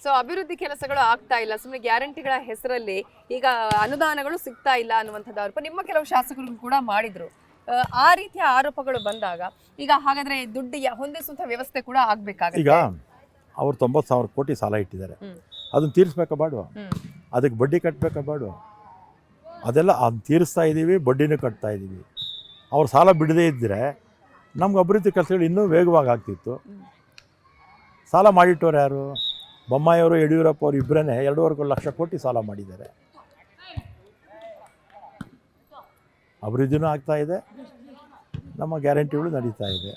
So ಅಭಿವೃದ್ಧಿ ಕೆಲಸಗಳು ಆಗ್ತಾ ಇಲ್ಲ, ಸುಮ್ಮನೆ ಗ್ಯಾರಂಟಿಗಳ ಹೆಸರಲ್ಲಿ ಈಗ ಅನುದಾನಗಳು ಸಿಗ್ತಾ ಇಲ್ಲ ಅನ್ನುವಂಥದ್ದು ಆರೋಪ ನಿಮ್ಮ ಕೆಲವು ಶಾಸಕರು ಕೂಡ ಮಾಡಿದ್ರು. ಆ ರೀತಿಯ ಆರೋಪಗಳು ಬಂದಾಗ ಈಗ ಹಾಗಾದ್ರೆ ದುಡ್ಡು ಹೊಂದಿಸುವಂಥ ವ್ಯವಸ್ಥೆ ಕೂಡ ಆಗ್ಬೇಕಾಗುತ್ತೆ. ಈಗ ಅವ್ರು 90,000 ಕೋಟಿ ಸಾಲ ಇಟ್ಟಿದ್ದಾರೆ, ಅದನ್ನ ತೀರಿಸ್ಬೇಕಾ ಬೇಡವಾ? ಅದಕ್ಕೆ ಬಡ್ಡಿ ಕಟ್ಟಬೇಕಾ ಬೇಡವಾ? ಅದೆಲ್ಲ ಅದನ್ನ ತೀರಿಸ್ತಾ ಇದ್ದೀವಿ, ಬಡ್ಡಿನೂ ಕಟ್ತಾ ಇದ್ದೀವಿ. ಅವ್ರು ಸಾಲ ಬಿಡದೇ ಇದ್ದರೆ ನಮ್ಗೆ ಅಭಿವೃದ್ಧಿ ಕೆಲಸಗಳು ಇನ್ನೂ ವೇಗವಾಗಿ ಆಗ್ತಿತ್ತು. ಸಾಲ ಮಾಡಿಟ್ಟವ್ರು ಯಾರು? ಬೊಮ್ಮಾಯಿಯವರು, ಯಡಿಯೂರಪ್ಪ ಅವರು ಇಬ್ಬರೇ 2.25 ಲಕ್ಷ ಕೋಟಿ ಸಾಲ ಮಾಡಿದ್ದಾರೆ. ಅಭಿವೃದ್ಧಿನೂ ಆಗ್ತಾ ಇದೆ, ನಮ್ಮ ಗ್ಯಾರಂಟಿಗಳು ನಡೀತಾ ಇದೆ.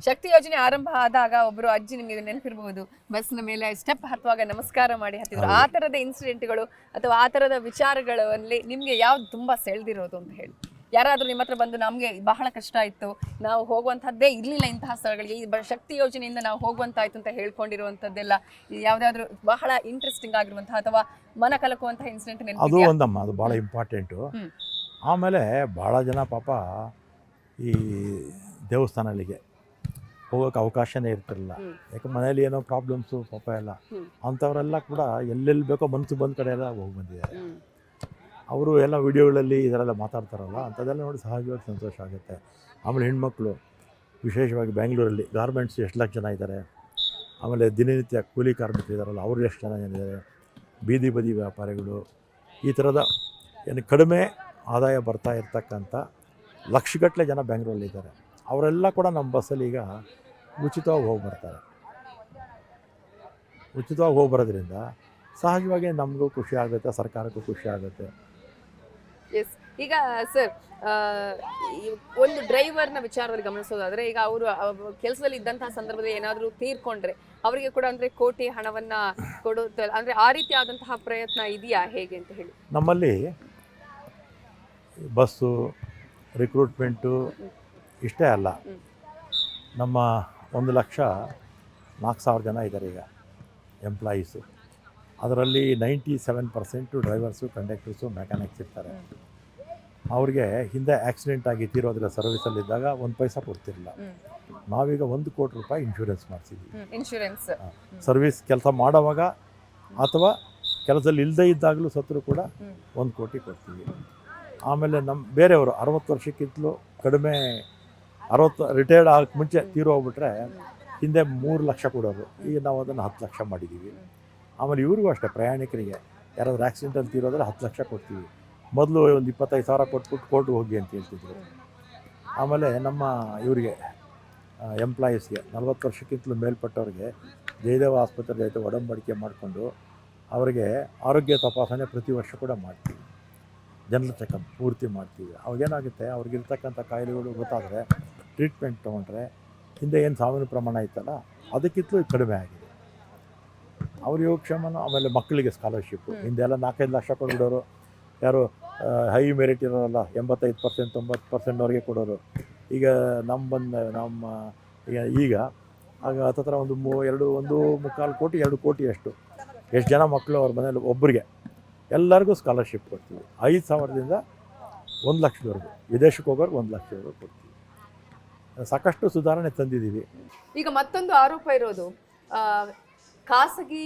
ಶಕ್ತಿ ಯೋಜನೆ ಆರಂಭ ಆದಾಗ ಒಬ್ಬರು ಅಜ್ಜಿ, ನಿಮಗೆ ನೆನಪಿರಬಹುದು, ಬಸ್ನ ಮೇಲೆ ಸ್ಟೆಪ್ ಹತ್ತುವಾಗ ನಮಸ್ಕಾರ ಮಾಡಿ ಹತ್ತಿದ್ರು. ಆ ಥರದ ಇನ್ಸಿಡೆಂಟ್ಗಳು ಅಥವಾ ಆ ಥರದ ವಿಚಾರಗಳಲ್ಲಿ ನಿಮಗೆ ಯಾವ್ದು ತುಂಬ ಸೆಳೆದಿರೋದು ಅಂತ ಹೇಳಿ? ಯಾರಾದರೂ ನಿಮ್ಮ ಹತ್ರ ಬಂದು ನಮಗೆ ಬಹಳ ಕಷ್ಟ ಆಯಿತು, ನಾವು ಹೋಗುವಂಥದ್ದೇ ಇರಲಿಲ್ಲ ಇಂತಹ ಸ್ಥಳಗಳಿಗೆ, ಈ ಶಕ್ತಿ ಯೋಜನೆಯಿಂದ ನಾವು ಹೋಗುವಂತಾಯ್ತು ಅಂತ ಹೇಳ್ಕೊಂಡಿರುವಂಥದ್ದೆಲ್ಲ ಯಾವುದಾದ್ರೂ ಬಹಳ ಇಂಟ್ರೆಸ್ಟಿಂಗ್ ಆಗಿರುವಂತಹ ಅಥವಾ ಮನ ಕಲಕುವಂತಹ ಇನ್ಸಿಡೆಂಟ್ ನೆನಪು? ಅದು ಒಂದಮ್ಮ, ಅದು ಭಾಳ ಇಂಪಾರ್ಟೆಂಟು. ಆಮೇಲೆ ಭಾಳ ಜನ ಪಾಪ ಈ ದೇವಸ್ಥಾನಗಳಿಗೆ ಹೋಗೋಕ್ಕೆ ಅವಕಾಶನೇ ಇರ್ತಿರಲಿಲ್ಲ, ಯಾಕೆ ಮನೇಲಿ ಏನೋ ಪ್ರಾಬ್ಲಮ್ಸು ಪಾಪ ಎಲ್ಲ. ಅಂಥವರೆಲ್ಲ ಕೂಡ ಎಲ್ಲೆಲ್ಲಿ ಬೇಕೋ ಮನಸ್ಸು ಬಂದ ಕಡೆ ಎಲ್ಲ ಹೋಗಿ ಬಂದಿದ್ದಾರೆ. ಅವರು ಎಲ್ಲ ವಿಡಿಯೋಗಳಲ್ಲಿ ಇದರೆಲ್ಲ ಮಾತಾಡ್ತಾರಲ್ಲ, ಅಂಥದ್ದೆಲ್ಲ ನೋಡಿ ಸಹಜವಾಗಿ ಸಂತೋಷ ಆಗುತ್ತೆ. ಆಮೇಲೆ ಹೆಣ್ಮಕ್ಳು ವಿಶೇಷವಾಗಿ ಬೆಂಗಳೂರಲ್ಲಿ ಗಾರ್ಮೆಂಟ್ಸ್ ಎಷ್ಟು ಲಕ್ಷ ಜನ ಇದ್ದಾರೆ, ಆಮೇಲೆ ದಿನನಿತ್ಯ ಕೂಲಿ ಕಾರ್ಮಿಕರು ಇದ್ದಾರಲ್ಲ ಅವರು ಎಷ್ಟು ಜನ ಇದ್ದಾರೆ, ಬೀದಿ ಬದಿ ವ್ಯಾಪಾರಿಗಳು, ಈ ಥರದ ಏನು ಕಡಿಮೆ ಆದಾಯ ಬರ್ತಾ ಇರ್ತಕ್ಕಂಥ ಲಕ್ಷಗಟ್ಟಲೆ ಜನ ಬೆಂಗಳೂರಲ್ಲಿದ್ದಾರೆ. ಅವರೆಲ್ಲ ಕೂಡ ನಮ್ಮ ಬಸ್ಸಲ್ಲಿ ಈಗ ಉಚಿತವಾಗಿ ಹೋಗಿ ಬರ್ತಾರೆ. ಉಚಿತವಾಗಿ ಹೋಗಿ ಬರೋದ್ರಿಂದ ಸಹಜವಾಗಿ ನಮಗೂ ಖುಷಿ ಆಗುತ್ತೆ, ಸರ್ಕಾರಕ್ಕೂ ಖುಷಿ ಆಗುತ್ತೆ. ಎಸ್, ಈಗ ಸರ್ ಒಂದು ಡ್ರೈವರ್ನ ವಿಚಾರದಲ್ಲಿ ಗಮನಿಸೋದಾದ್ರೆ, ಈಗ ಅವರು ಕೆಲಸದಲ್ಲಿ ಇದ್ದಂತಹ ಸಂದರ್ಭದಲ್ಲಿ ಏನಾದರೂ ತೀರ್ಕೊಂಡ್ರೆ ಅವರಿಗೆ ಕೂಡ ಅಂದರೆ ಕೋಟಿ ಹಣವನ್ನು ಕೊಡುತ್ತೆ, ಅಂದರೆ ಆ ರೀತಿ ಆದಂತಹ ಪ್ರಯತ್ನ ಇದೆಯಾ ಹೇಗೆ ಅಂತ ಹೇಳಿ? ನಮ್ಮಲ್ಲಿ ಬಸ್ಸು ರಿಕ್ರೂಟ್ಮೆಂಟು ಇಷ್ಟೇ ಅಲ್ಲ, ನಮ್ಮ 1,04,000 ಜನ ಇದ್ದಾರೆ ಈಗ ಎಂಪ್ಲಾಯೀಸು. ಅದರಲ್ಲಿ 97% ಡ್ರೈವರ್ಸು, ಕಂಡಕ್ಟರ್ಸು, ಮೆಕ್ಯಾನಿಕ್ಸ್ ಇರ್ತಾರೆ. ಅವ್ರಿಗೆ ಹಿಂದೆ ಆಕ್ಸಿಡೆಂಟ್ ಆಗಿ ತೀರೋದ್ರ ಸರ್ವಿಸಲ್ಲಿದ್ದಾಗ 1 ಪೈಸಾ ಕೊಡ್ತಿರಲಿಲ್ಲ. ನಾವೀಗ 1 ಕೋಟಿ ರೂಪಾಯಿ ಇನ್ಶೂರೆನ್ಸ್ ಮಾಡಿಸಿದ್ವಿ. ಇನ್ಶೂರೆನ್ಸ್ ಸರ್ವಿಸ್ ಕೆಲಸ ಮಾಡೋವಾಗ ಅಥವಾ ಕೆಲಸದಲ್ಲಿ ಇಲ್ಲದೇ ಇದ್ದಾಗಲೂ ಸತ್ರು ಕೂಡ 1 ಕೋಟಿ ಕೊಡ್ತೀವಿ. ಆಮೇಲೆ ನಮ್ಮ ಬೇರೆಯವರು 60 ವರ್ಷಕ್ಕಿಂತಲೂ ಕಡಿಮೆ, 60 ರಿಟೈರ್ಡ್ ಆಗಕ್ಕೆ ಮುಂಚೆ ತೀರೋ ಹೋಗ್ಬಿಟ್ರೆ ಹಿಂದೆ 3 ಲಕ್ಷ ಕೊಡೋರು, ಈಗ ನಾವು ಅದನ್ನು 10 ಲಕ್ಷ ಮಾಡಿದ್ದೀವಿ. ಆಮೇಲೆ ಇವ್ರಿಗೂ ಅಷ್ಟೇ, ಪ್ರಯಾಣಿಕರಿಗೆ ಯಾರಾದರೂ ಆಕ್ಸಿಡೆಂಟಲ್ಲಿ ತೀರೋದ್ರೆ 10 ಲಕ್ಷ ಕೊಡ್ತೀವಿ. ಮೊದಲು ಒಂದು 25,000 ಕೊಟ್ಬಿಟ್ಟು ಕೋರ್ಟ್ಗೆ ಹೋಗಿ ಅಂತ ಹೇಳ್ತಿದ್ರು. ಆಮೇಲೆ ನಮ್ಮ ಇವರಿಗೆ ಎಂಪ್ಲಾಯೀಸ್ಗೆ 40 ವರ್ಷಕ್ಕಿಂತಲೂ ಮೇಲ್ಪಟ್ಟವ್ರಿಗೆ ಜಯದೇವ ಆಸ್ಪತ್ರೆ ಜೊತೆ ಒಡಂಬಡಿಕೆ ಮಾಡಿಕೊಂಡು ಅವರಿಗೆ ಆರೋಗ್ಯ ತಪಾಸಣೆ ಪ್ರತಿ ವರ್ಷ ಕೂಡ ಮಾಡ್ತೀವಿ. ಜನರಲ್ ಚೆಕಪ್ ಪೂರ್ತಿ ಮಾಡ್ತೀವಿ. ಅವಾಗೇನಾಗುತ್ತೆ, ಅವ್ರಿಗಿರ್ತಕ್ಕಂಥ ಕಾಯಿಲೆಗಳು ಗೊತ್ತಾದರೆ ಟ್ರೀಟ್ಮೆಂಟ್ ತೊಗೊಂಡ್ರೆ ಹಿಂದೆ ಏನು ಸಾವಿನ ಪ್ರಮಾಣ ಇತ್ತಲ್ಲ ಅದಕ್ಕಿಂತಲೂ ಕಡಿಮೆ ಆಗಿದೆ. ಅವ್ರ ಯೋಗಕ್ಷೇಮನ. ಆಮೇಲೆ ಮಕ್ಕಳಿಗೆ ಸ್ಕಾಲರ್ಶಿಪ್ಪು, ಹಿಂದೆಲ್ಲ 4-5 ಲಕ್ಷ ಕೊಡೋರು, ಯಾರು ಹೈ ಮೆರಿಟ್ ಇರೋರಲ್ಲ 85%, 90%ಅವ್ರಿಗೆ ಕೊಡೋರು. ಈಗ ನಮ್ಮ ಈಗ ಆಗ ಹತ್ತತ್ರ ಒಂದು 1.25 ಕೋಟಿ 2 ಕೋಟಿ ಎಷ್ಟು ಜನ ಮಕ್ಕಳು ಅವ್ರ ಮನೇಲಿ ಒಬ್ಬರಿಗೆ ಎಲ್ಲರಿಗೂ ಸ್ಕಾಲರ್ಶಿಪ್ ಕೊಡ್ತೀವಿ. 5,000ದಿಂದ 1 ಲಕ್ಷದವರೆಗೂ, ವಿದೇಶಕ್ಕೆ ಹೋಗೋರು 1 ಲಕ್ಷದವರೆಗೂ ಕೊಡ್ತೀವಿ. ಸಾಕಷ್ಟು ಸುಧಾರಣೆ ತಂದಿದ್ದೀವಿ. ಈಗ ಮತ್ತೊಂದು ಆರೋಪ ಇರೋದು, ಖಾಸಗಿ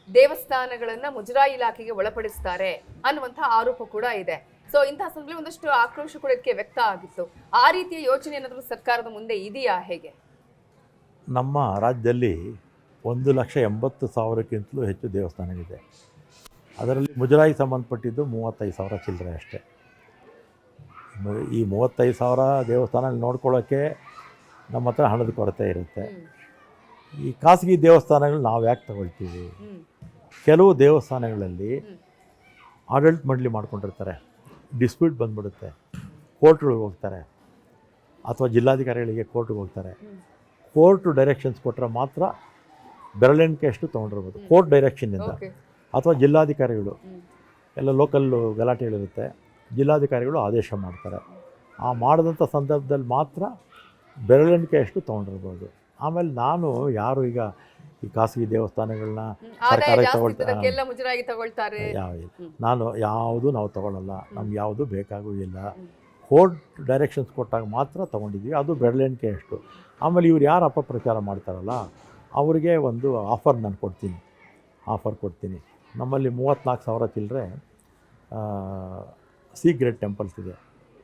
ದೇವಸ್ಥಾನಗಳನ್ನು ಮುಜರಾಯಿ ಇಲಾಖೆಗೆ ಒಳಪಡಿಸ್ತಾರೆ ಅನ್ನುವಂತಹ ಆರೋಪ ಕೂಡ ಇದೆ. ಸೊ ಇಂತಹ ಸಂದರ್ಭದಲ್ಲಿ ಒಂದಷ್ಟು ಆಕ್ರೋಶ ಕೂಡ ಇದಕ್ಕೆ ವ್ಯಕ್ತ ಆಗಿತ್ತು. ಆ ರೀತಿಯ ಯೋಚನೆ ಏನಾದರೂ ಸರ್ಕಾರದ ಮುಂದೆ ಇದೆಯಾ ಹೇಗೆ? ನಮ್ಮ ರಾಜ್ಯದಲ್ಲಿ 1,80,000ಕ್ಕಿಂತಲೂ ಹೆಚ್ಚು ದೇವಸ್ಥಾನಗಳಿದೆ. ಅದರಲ್ಲಿ ಮುಜರಾಯಿ ಸಂಬಂಧಪಟ್ಟಿದ್ದು 35,000 ಚಿಲ್ಲರೆ ಅಷ್ಟೇ. ಈ 35,000 ದೇವಸ್ಥಾನ ನೋಡ್ಕೊಳ್ಳೋಕ್ಕೆ ನಮ್ಮ ಹತ್ರ ಹಣದ ಕೊರತೆ ಇರುತ್ತೆ. ಈ ಖಾಸಗಿ ದೇವಸ್ಥಾನಗಳು ನಾವು ಯಾಕೆ ತಗೊಳ್ತೀವಿ? ಕೆಲವು ದೇವಸ್ಥಾನಗಳಲ್ಲಿ ಆಡಳಿತ ಮಂಡಳಿ ಮಾಡ್ಕೊಂಡಿರ್ತಾರೆ, ಡಿಸ್ಪ್ಯೂಟ್ ಬಂದ್ಬಿಡುತ್ತೆ, ಕೋರ್ಟ್ಗಳಿಗೆ ಹೋಗ್ತಾರೆ ಅಥವಾ ಜಿಲ್ಲಾಧಿಕಾರಿಗಳಿಗೆ ಕೋರ್ಟ್ಗೆ ಹೋಗ್ತಾರೆ. ಕೋರ್ಟ್ ಡೈರೆಕ್ಷನ್ಸ್ ಕೊಟ್ಟರೆ ಮಾತ್ರ ಬೆರಳೆಣಿಕೆ ಅಷ್ಟು ತೊಗೊಂಡಿರ್ಬೋದು ಕೋರ್ಟ್ ಡೈರೆಕ್ಷನ್ನಿಂದ. ಅಥವಾ ಜಿಲ್ಲಾಧಿಕಾರಿಗಳು ಎಲ್ಲ ಲೋಕಲ್ಲು ಗಲಾಟೆಗಳಿರುತ್ತೆ, ಜಿಲ್ಲಾಧಿಕಾರಿಗಳು ಆದೇಶ ಮಾಡ್ತಾರೆ. ಆ ಮಾಡಿದಂಥ ಸಂದರ್ಭದಲ್ಲಿ ಮಾತ್ರ ಬೆರಳೆಣಿಕೆ ಅಷ್ಟು ತೊಗೊಂಡಿರ್ಬೋದು. ಆಮೇಲೆ ನಾನು ಯಾರು ಈಗ ಈ ಖಾಸಗಿ ದೇವಸ್ಥಾನಗಳನ್ನ ಸರ್ಕಾರಕ್ಕೆ ತಗೊಳ್ತಾರೆ ನಾನು ಯಾವುದು ನಾವು ತಗೊಳ್ಳಲ್ಲ, ನಮ್ಗೆ ಯಾವುದು ಬೇಕಾಗುವುದಿಲ್ಲ. ಕೋರ್ಟ್ ಡೈರೆಕ್ಷನ್ಸ್ ಕೊಟ್ಟಾಗ ಮಾತ್ರ ತೊಗೊಂಡಿದ್ವಿ, ಅದು ಬೆರಳೆಣಿಕೆ ಅಷ್ಟು. ಆಮೇಲೆ ಇವ್ರು ಯಾರು ಅಪಪ್ರಚಾರ ಮಾಡ್ತಾರಲ್ಲ ಅವರಿಗೆ ಒಂದು ಆಫರ್ ನಾನು ಕೊಡ್ತೀನಿ, ಆಫರ್ ಕೊಡ್ತೀನಿ. ನಮ್ಮಲ್ಲಿ 34,000 ಚಿಲ್ಲರೆ ಸಿ ಗ್ರೇಡ್ ಟೆಂಪಲ್ಸ್ ಇದೆ.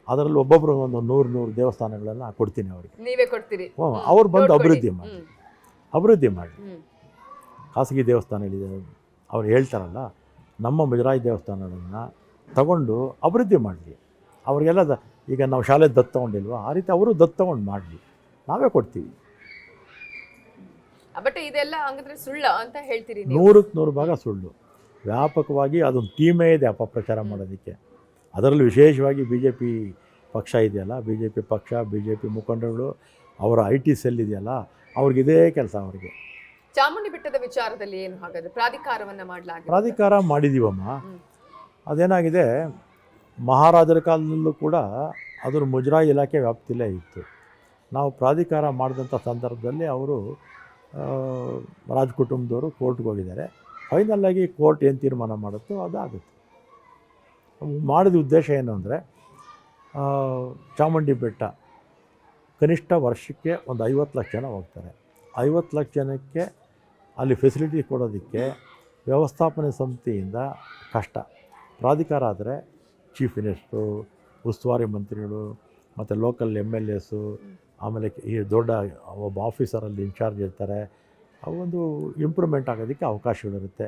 ಅದರಲ್ಲಿ ಒಬ್ಬೊಬ್ಬರು ಒಂದು 100 ದೇವಸ್ಥಾನಗಳನ್ನು ಕೊಡ್ತೀನಿ ಅವರಿಗೆ. ನೀವೇ ಕೊಡ್ತೀರಿ? ಅವ್ರು ಬಂದು ಅಭಿವೃದ್ಧಿ ಮಾಡಿ ಖಾಸಗಿ ದೇವಸ್ಥಾನಗಳಿದೆ ಅವ್ರು ಹೇಳ್ತಾರಲ್ಲ, ನಮ್ಮ ಮುಜರಾಯಿ ದೇವಸ್ಥಾನಗಳನ್ನು ತಗೊಂಡು ಅಭಿವೃದ್ಧಿ ಮಾಡಲಿ. ಅವ್ರಿಗೆಲ್ಲ ಈಗ ನಾವು ಶಾಲೆ ದತ್ತು ತೊಗೊಂಡಿಲ್ವ, ಆ ರೀತಿ ಅವರು ದತ್ತು ತೊಗೊಂಡು ಮಾಡಲಿ, ನಾವೇ ಕೊಡ್ತೀವಿ. ಬಟ್ ಇದೆಲ್ಲ ಹಂಗಂದ್ರೆ ಸುಳ್ಳ ಅಂತ ಹೇಳ್ತೀರಿ? 100% ಭಾಗ ಸುಳ್ಳು. ವ್ಯಾಪಕವಾಗಿ ಅದೊಂದು ಟೀಮೇ ಇದೆ ಅಪಪ್ರಚಾರ ಮಾಡೋದಕ್ಕೆ. ಅದರಲ್ಲೂ ವಿಶೇಷವಾಗಿ BJP ಪಕ್ಷ ಇದೆಯಲ್ಲ, BJP ಪಕ್ಷ, BJP ಮುಖಂಡರುಗಳು, ಅವರ IT ಸೆಲ್ ಇದೆಯಲ್ಲ, ಅವ್ರಿಗಿದೇ ಕೆಲಸ. ಅವರಿಗೆ ಚಾಮುಂಡಿ ಬೆಟ್ಟದ ವಿಚಾರದಲ್ಲಿ ಏನು ಹಾಗಾದ್ರೆ ಪ್ರಾಧಿಕಾರವನ್ನು ಮಾಡಲಾಗಿದೆ? ಪ್ರಾಧಿಕಾರ ಮಾಡಿದ್ದೀವಮ್ಮ. ಅದೇನಾಗಿದೆ, ಮಹಾರಾಜರ ಕಾಲದಲ್ಲೂ ಕೂಡ ಅದರ ಮುಜರಾಯಿ ಇಲಾಖೆ ವ್ಯಾಪ್ತಿಯಲ್ಲೇ ಇತ್ತು. ನಾವು ಪ್ರಾಧಿಕಾರ ಮಾಡಿದಂಥ ಸಂದರ್ಭದಲ್ಲಿ ಅವರು ರಾಜ ಕುಟುಂಬದವರು ಕೋರ್ಟ್ಗೆ ಹೋಗಿದ್ದಾರೆ. ಫೈನಲ್ಲಾಗಿ ಕೋರ್ಟ್ ಏನು ತೀರ್ಮಾನ ಮಾಡುತ್ತೋ ಅದಾಗುತ್ತೆ. ಮಾಡಿದ ಉದ್ದೇಶ ಏನು ಅಂದರೆ, ಚಾಮುಂಡಿ ಬೆಟ್ಟ ಕನಿಷ್ಠ ವರ್ಷಕ್ಕೆ ಒಂದು 50 ಲಕ್ಷ ಜನ ಹೋಗ್ತಾರೆ. 50 ಲಕ್ಷ ಜನಕ್ಕೆ ಅಲ್ಲಿ ಫೆಸಿಲಿಟಿ ಕೊಡೋದಕ್ಕೆ ವ್ಯವಸ್ಥಾಪನೆ ಸಮಿತಿಯಿಂದ ಕಷ್ಟ. ಪ್ರಾಧಿಕಾರ ಆದರೆ ಚೀಫ್ ಮಿನಿಸ್ಟ್ರು, ಉಸ್ತುವಾರಿ ಮಂತ್ರಿಗಳು, ಮತ್ತು ಲೋಕಲ್ MLAಸು, ಆಮೇಲೆ ಈ ದೊಡ್ಡ ಒಬ್ಬ ಆಫೀಸರಲ್ಲಿ ಇನ್ಚಾರ್ಜ್ ಇರ್ತಾರೆ. ಅವೊಂದು ಇಂಪ್ರೂವ್ಮೆಂಟ್ ಆಗೋದಕ್ಕೆ ಅವಕಾಶಗಳಿರುತ್ತೆ.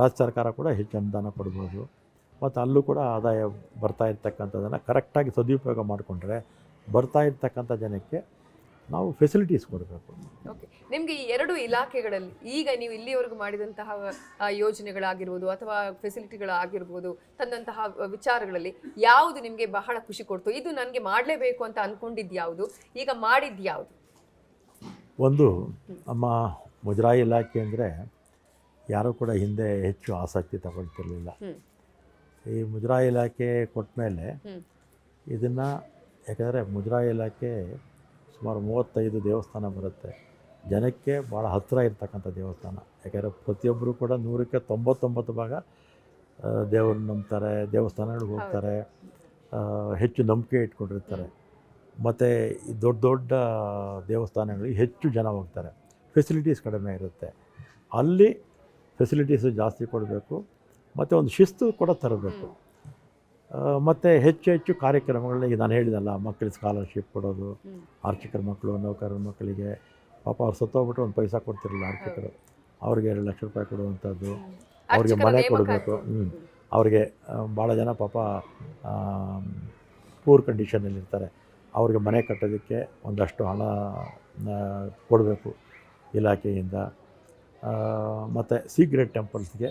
ರಾಜ್ಯ ಸರ್ಕಾರ ಕೂಡ ಹೆಚ್ಚು ಅನುದಾನ ಕೊಡ್ಬೋದು. ಮತ್ತು ಅಲ್ಲೂ ಕೂಡ ಆದಾಯ ಬರ್ತಾ ಇರ್ತಕ್ಕಂಥದ್ದನ್ನು ಕರೆಕ್ಟಾಗಿ ಸದುಪಯೋಗ ಮಾಡಿಕೊಂಡ್ರೆ ಬರ್ತಾ ಇರ್ತಕ್ಕಂಥ ಜನಕ್ಕೆ ನಾವು ಫೆಸಿಲಿಟೀಸ್ ಕೊಡಬೇಕು. ಓಕೆ, ನಿಮಗೆ ಈ 2 ಇಲಾಖೆಗಳಲ್ಲಿ ಈಗ ನೀವು ಇಲ್ಲಿವರೆಗೂ ಮಾಡಿದಂತಹ ಯೋಜನೆಗಳಾಗಿರ್ಬೋದು ಅಥವಾ ಫೆಸಿಲಿಟಿಗಳಾಗಿರ್ಬೋದು, ತಂದಂತಹ ವಿಚಾರಗಳಲ್ಲಿ ಯಾವುದು ನಿಮಗೆ ಬಹಳ ಖುಷಿ ಕೊಡ್ತು? ಇದು ನನಗೆ ಮಾಡಲೇಬೇಕು ಅಂತ ಅಂದ್ಕೊಂಡಿದ್ದು ಯಾವುದು, ಈಗ ಮಾಡಿದ್ದು ಯಾವುದು? ಒಂದು, ನಮ್ಮ ಮುಜರಾಯಿ ಇಲಾಖೆ ಅಂದರೆ ಯಾರೂ ಕೂಡ ಹಿಂದೆ ಹೆಚ್ಚು ಆಸಕ್ತಿ ತಗೊಳ್ತಿರಲಿಲ್ಲ. ಈ ಮುಜರಾಯಿ ಇಲಾಖೆ ಕೊಟ್ಟ ಮೇಲೆ ಇದನ್ನು, ಯಾಕಂದರೆ ಮುಜರಾಯಿ ಇಲಾಖೆ ಸುಮಾರು 35 ದೇವಸ್ಥಾನ ಬರುತ್ತೆ. ಜನಕ್ಕೆ ಭಾಳ ಹತ್ತಿರ ಇರ್ತಕ್ಕಂಥ ದೇವಸ್ಥಾನ. ಯಾಕೆಂದರೆ ಪ್ರತಿಯೊಬ್ಬರು ಕೂಡ 100ಕ್ಕೆ 99 ಭಾಗ ದೇವ್ರನ್ನ ನಂಬ್ತಾರೆ, ದೇವಸ್ಥಾನಗಳಿಗೆ ಹೋಗ್ತಾರೆ, ಹೆಚ್ಚು ನಂಬಿಕೆ ಇಟ್ಕೊಂಡಿರ್ತಾರೆ. ಮತ್ತು ಈ ದೊಡ್ಡ ದೊಡ್ಡ ದೇವಸ್ಥಾನಗಳಿಗೆ ಹೆಚ್ಚು ಜನ ಹೋಗ್ತಾರೆ. ಫೆಸಿಲಿಟೀಸ್ ಕಡಿಮೆ ಇರುತ್ತೆ. ಅಲ್ಲಿ ಫೆಸಿಲಿಟೀಸು ಜಾಸ್ತಿ ಕೊಡಬೇಕು, ಮತ್ತು ಒಂದು ಶಿಸ್ತು ಕೂಡ ತರಬೇಕು. ಮತ್ತು ಹೆಚ್ಚು ಕಾರ್ಯಕ್ರಮಗಳನ್ನ ಈಗ ನಾನು ಹೇಳಿದಲ್ಲ, ಮಕ್ಕಳಿಗೆ ಸ್ಕಾಲರ್ಶಿಪ್ ಕೊಡೋದು, ಅರ್ಚಕರ ಮಕ್ಕಳು, ನೌಕರರ ಮಕ್ಕಳಿಗೆ ಪಾಪ ಅವ್ರು ಸತ್ತೋಗ್ಬಿಟ್ರೆ ಒಂದು ಪೈಸಾ ಕೊಡ್ತಿರಲಿಲ್ಲ ಅರ್ಚಕರು, ಅವ್ರಿಗೆ 2 ಲಕ್ಷ ರೂಪಾಯಿ ಕೊಡುವಂಥದ್ದು, ಅವ್ರಿಗೆ ಮನೆ ಕೊಡಬೇಕು. ಅವ್ರಿಗೆ ಭಾಳ ಜನ ಪಾಪ ಪೂರ್ ಕಂಡೀಷನಲ್ಲಿರ್ತಾರೆ, ಅವ್ರಿಗೆ ಮನೆ ಕಟ್ಟೋದಕ್ಕೆ ಒಂದಷ್ಟು ಹಣ ಕೊಡಬೇಕು ಇಲಾಖೆಯಿಂದ. ಮತ್ತು ಸಿ ಗ್ರೇಡ್ ಟೆಂಪಲ್ಸ್ಗೆ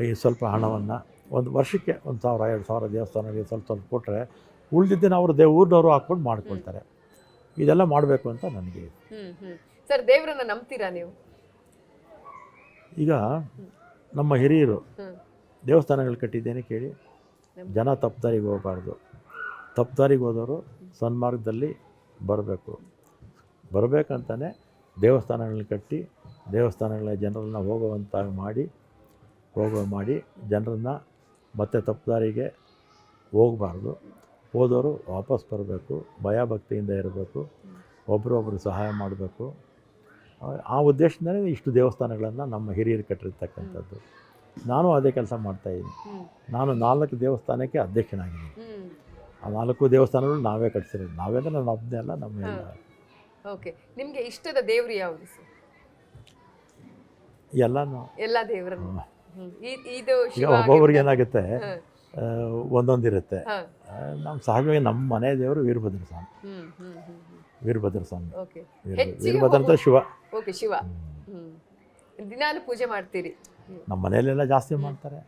ಈ ಸ್ವಲ್ಪ ಹಣವನ್ನು ಒಂದು ವರ್ಷಕ್ಕೆ 1,000-2,000 ದೇವಸ್ಥಾನಗಳಿಗೆ ಸ್ವಲ್ಪ ಕೊಟ್ಟರೆ ಉಳಿದಿದ್ದನ್ನು ಅವರು ಊರಿನವರು ಹಾಕ್ಕೊಂಡು ಮಾಡ್ಕೊಳ್ತಾರೆ. ಇದೆಲ್ಲ ಮಾಡಬೇಕು ಅಂತ ನನಗೆ. ಸರ್, ದೇವರನ್ನ ನಂಬ್ತೀರಾ ನೀವು? ಈಗ ನಮ್ಮ ಹಿರಿಯರು ದೇವಸ್ಥಾನಗಳು ಕಟ್ಟಿದ್ದೇನೆ ಕೇಳಿ, ಜನ ತಪ್ಪುದಾರಿಗೆ ಹೋಗಬಾರ್ದು. ತಪ್ಪುದಾರಿಗೆ ಹೋದವರು ಸನ್ಮಾರ್ಗದಲ್ಲಿ ಬರಬೇಕಂತಾನೆ ದೇವಸ್ಥಾನಗಳನ್ನ ಕಟ್ಟಿ, ದೇವಸ್ಥಾನಗಳ ಜನರನ್ನು ಹೋಗೋ ಮಾಡಿ ಜನರನ್ನು ಮತ್ತೆ ತಪ್ಪುದಾರಿಗೆ ಹೋಗಬಾರ್ದು. ಹೋದವರು ವಾಪಸ್ ಬರಬೇಕು, ಭಯಭಕ್ತಿಯಿಂದ ಇರಬೇಕು, ಒಬ್ಬರೊಬ್ಬರು ಸಹಾಯ ಮಾಡಬೇಕು. ಆ ಉದ್ದೇಶದಿಂದಲೇ ಇಷ್ಟು ದೇವಸ್ಥಾನಗಳನ್ನು ನಮ್ಮ ಹಿರಿಯರು ಕಟ್ಟಿರ್ತಕ್ಕಂಥದ್ದು. ನಾನು ಅದೇ ಕೆಲಸ ಮಾಡ್ತಾಯಿದ್ದೀನಿ. ನಾನು 4 ದೇವಸ್ಥಾನಕ್ಕೆ ಅಧ್ಯಕ್ಷನಾಗಿದ್ದೀನಿ. ಆ 4 ದೇವಸ್ಥಾನಗಳು ನಾವೇ ಕಟ್ಟಿಸಿರೋದು. ನಾವೇಂದ್ರೆ ನಾನು ಒಬ್ಬನೇ ಅಲ್ಲ, ನಮ್ಮ ಎಲ್ಲ. ಓಕೆ, ನಿಮಗೆ ಇಷ್ಟದ ದೇವರು ಯಾವುದು ಸರ್? ಎಲ್ಲ ದೇವರನ್ನು. ಇದು ಈಗ ಒಬ್ಬೊಬ್ರಿಗೆ ಏನಾಗುತ್ತೆ, ಒಂದೊಂದಿರುತ್ತೆ. ನಮ್ಮ ಸಹಜವಾಗಿ ನಮ್ಮ ಮನೆ ದೇವರು ವೀರಭದ್ರ ಸ್ವಾಮಿ. ವೀರಭದ್ರ ಅಂತ ಶಿವ. ಓಕೆ, ಶಿವ. ದಿನಾಲು ಪೂಜೆ ಮಾಡ್ತೀರಿ? ನಮ್ಮ ಮನೆಯಲ್ಲೆಲ್ಲ ಜಾಸ್ತಿ ಮಾಡ್ತಾರೆ.